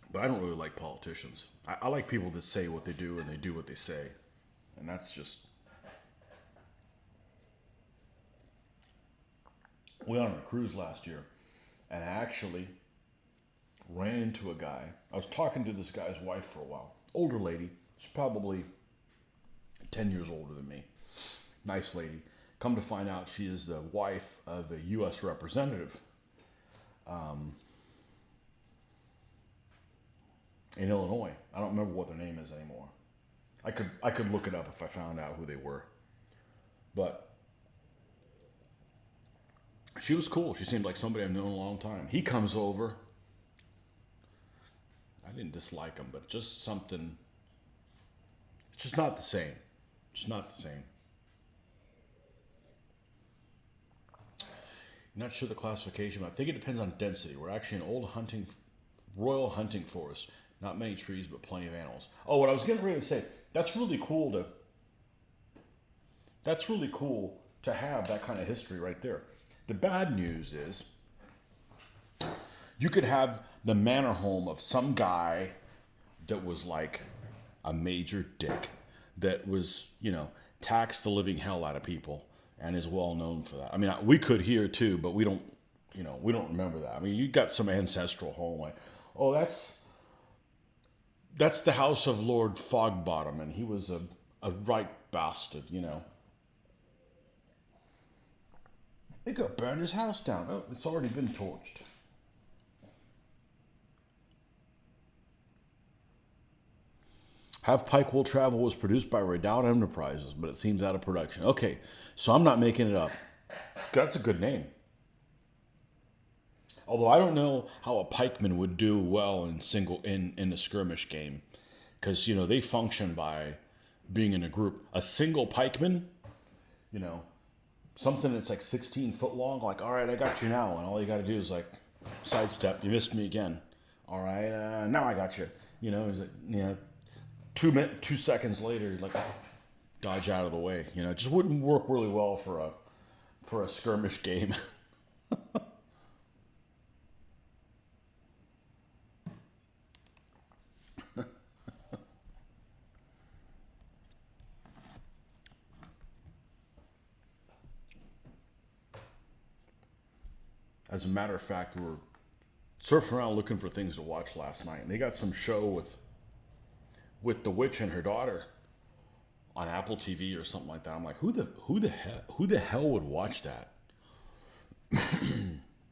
But I don't really like politicians. I like people that say what they do and they do what they say. And that's just. We went on a cruise last year, and I actually ran into a guy. I was talking to this guy's wife for a while. Older lady. She's probably 10 years older than me. Nice lady. Come to find out, she is the wife of a U.S. representative in Illinois. I don't remember what their name is anymore. I could look it up if I found out who they were. But she was cool. She seemed like somebody I've known a long time. He comes over. I didn't dislike him, but just something. It's just not the same. Just not the same. Not sure the classification, but I think it depends on density. We're actually an old royal hunting forest. Not many trees, but plenty of animals. Oh, what I was getting ready to say, that's really cool to have that kind of history right there. The bad news is you could have the manor home of some guy that was like a major dick that was, you know, taxed the living hell out of people and is well known for that. I mean, we could here too, but we don't remember that. I mean, you got some ancestral home like, oh, that's the house of Lord Fogbottom, and he was a right bastard, you know. They could burn his house down. Oh, it's already been torched. Have Pike Will Travel was produced by Redoubt Enterprises, but it seems out of production. Okay, so I'm not making it up. That's a good name. Although I don't know how a pikeman would do well in a skirmish game, because you know they function by being in a group. A single pikeman, you know, something that's like 16 foot long. Like, all right, I got you now, and all you got to do is like sidestep. You missed me again. All right, now I got you. You know, is it 2 seconds later, like dodge out of the way. You know, it just wouldn't work really well for a skirmish game. as a matter of fact, we were surfing around looking for things to watch last night, and they got some show with the witch and her daughter on Apple TV or something like that. I'm like, who the hell would watch that?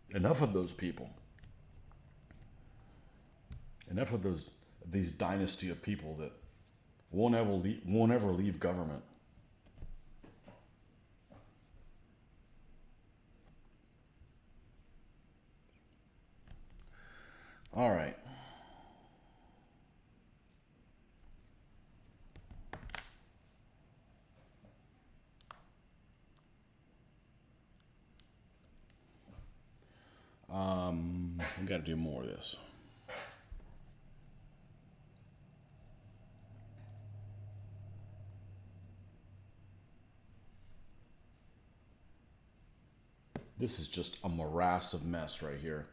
Enough of those people. Enough of these dynasty of people that won't ever leave government. All right. We got to do more of this. This is just a morass of mess right here.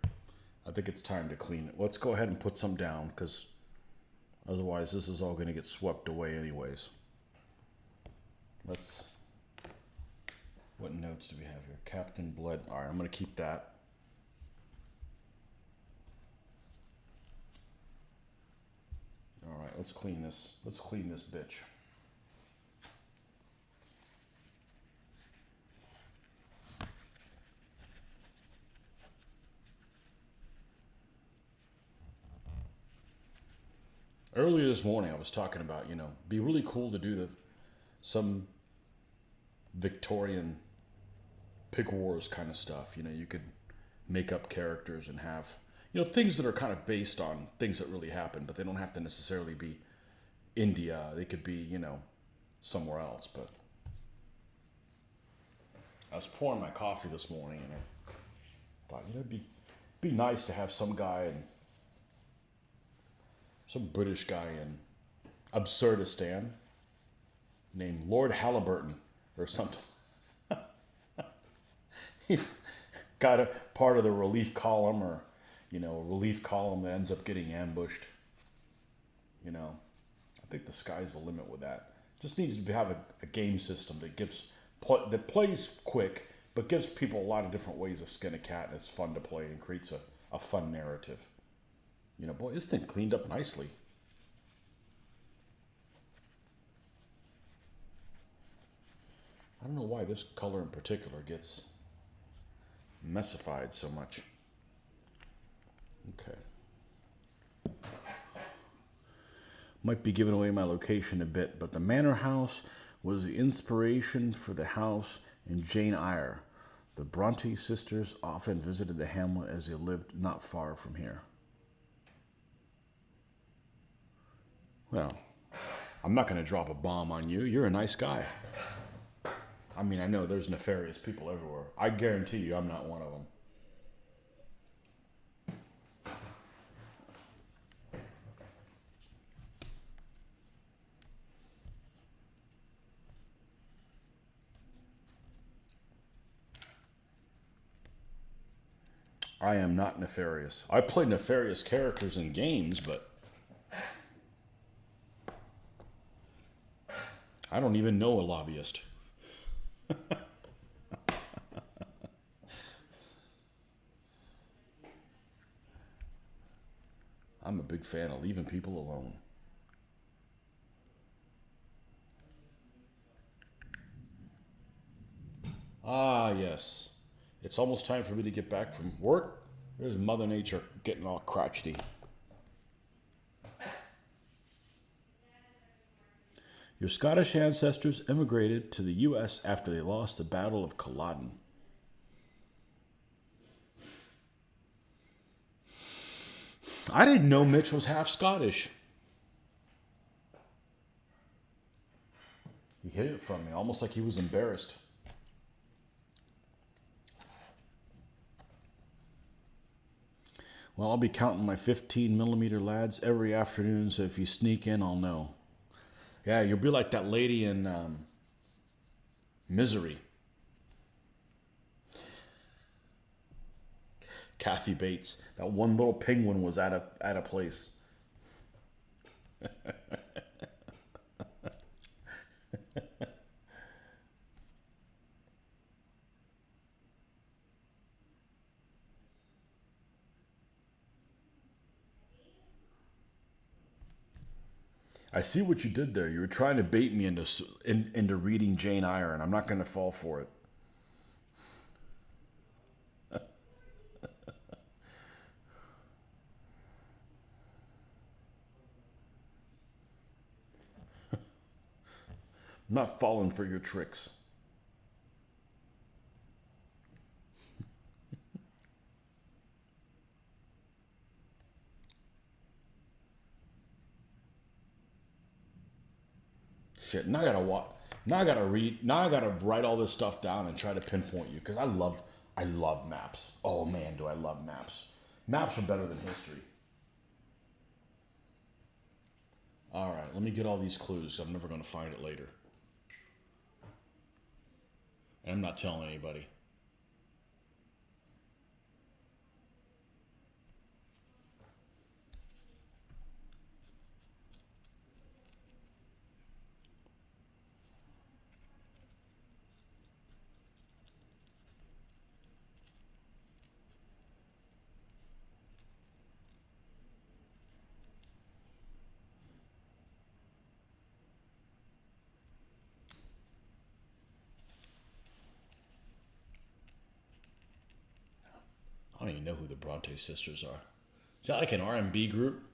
I think it's time to clean it. Let's go ahead and put some down, because otherwise this is all going to get swept away anyways. What notes do we have here? Captain Blood. All right, I'm going to keep that. All right, let's clean this. Let's clean this bitch. Earlier this morning, I was talking about, be really cool to do some Victorian pig wars kind of stuff. You could make up characters and have, things that are kind of based on things that really happened, but they don't have to necessarily be India. They could be, somewhere else. But I was pouring my coffee this morning, and I thought, it'd be nice to have some British guy in Absurdistan named Lord Halliburton or something. He's got a part of the relief column, or a relief column that ends up getting ambushed. I think the sky's the limit with that. Just needs to have a game system that plays quick, but gives people a lot of different ways to skin a cat, and it's fun to play and creates a fun narrative. Boy, this thing cleaned up nicely. I don't know why this color in particular gets messified so much. Okay. Might be giving away my location a bit, but the manor house was the inspiration for the house in Jane Eyre. The Bronte sisters often visited the hamlet as they lived not far from here. Well, I'm not going to drop a bomb on you. You're a nice guy. I mean, I know there's nefarious people everywhere. I guarantee you I'm not one of them. I am not nefarious. I play nefarious characters in games, but I don't even know a lobbyist. I'm a big fan of leaving people alone. Ah, yes. It's almost time for me to get back from work. There's Mother Nature getting all crotchety. Your Scottish ancestors immigrated to the U.S. after they lost the Battle of Culloden. I didn't know Mitch was half Scottish. He hid it from me, almost like he was embarrassed. Well, I'll be counting my 15mm lads every afternoon, so if you sneak in, I'll know. Yeah, you'll be like that lady in Misery. Kathy Bates. That one little penguin was at a place. I see what you did there. You were trying to bait me into reading Jane Eyre, and I'm not going to fall for it. I'm not falling for your tricks. Shit. Now I gotta walk. Now I gotta read. Now I gotta write all this stuff down and try to pinpoint you because I love maps. Oh man, do I love maps. Maps are better than history. All right, let me get all these clues. I'm never gonna find it later. And I'm not telling anybody. I don't even know who the Bronte sisters are. Is that like an R&B group?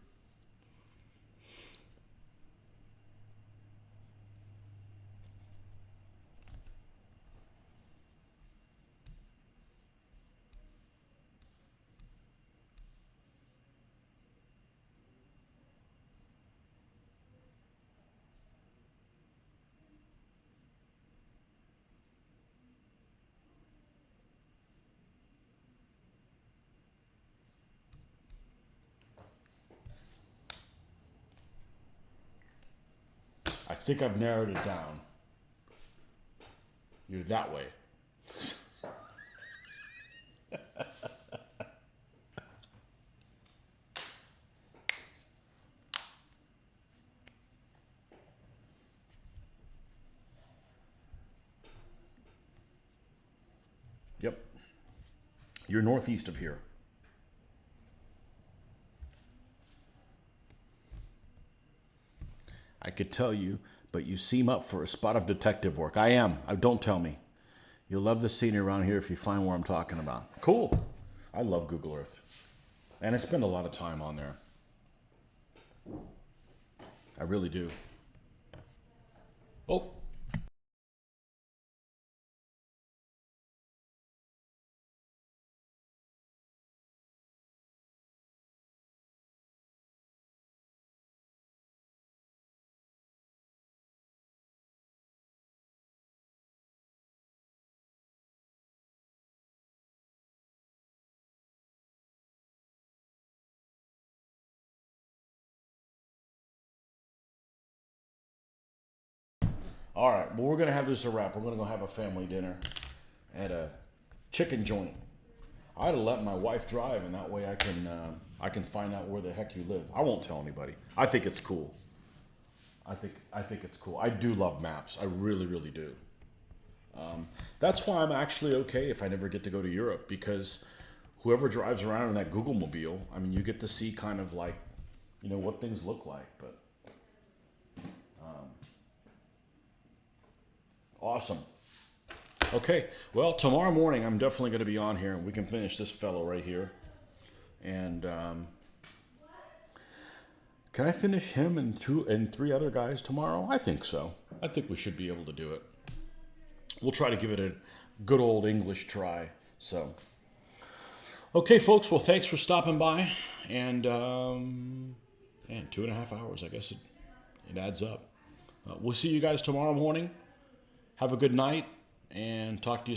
I think I've narrowed it down. You're that way. Yep. You're northeast of here. I could tell you, but you seem up for a spot of detective work. I am. Don't tell me. You'll love the scenery around here if you find where I'm talking about. Cool. I love Google Earth. And I spend a lot of time on there. I really do. Oh. All right. Well, we're going to have this a wrap. We're going to go have a family dinner at a chicken joint. I'd have let my wife drive, and that way I can find out where the heck you live. I won't tell anybody. I think it's cool. I think it's cool. I do love maps. I really, really do. That's why I'm actually okay if I never get to go to Europe because whoever drives around in that Google mobile, I mean, you get to see kind of like, what things look like. But awesome. Okay. Well, tomorrow morning I'm definitely going to be on here, and we can finish this fellow right here. And can I finish him and three other guys tomorrow? I think so. I think we should be able to do it. We'll try to give it a good old English try. So, okay, folks. Well, thanks for stopping by. And 2.5 hours. I guess it adds up. We'll see you guys tomorrow morning. Have a good night, and talk to you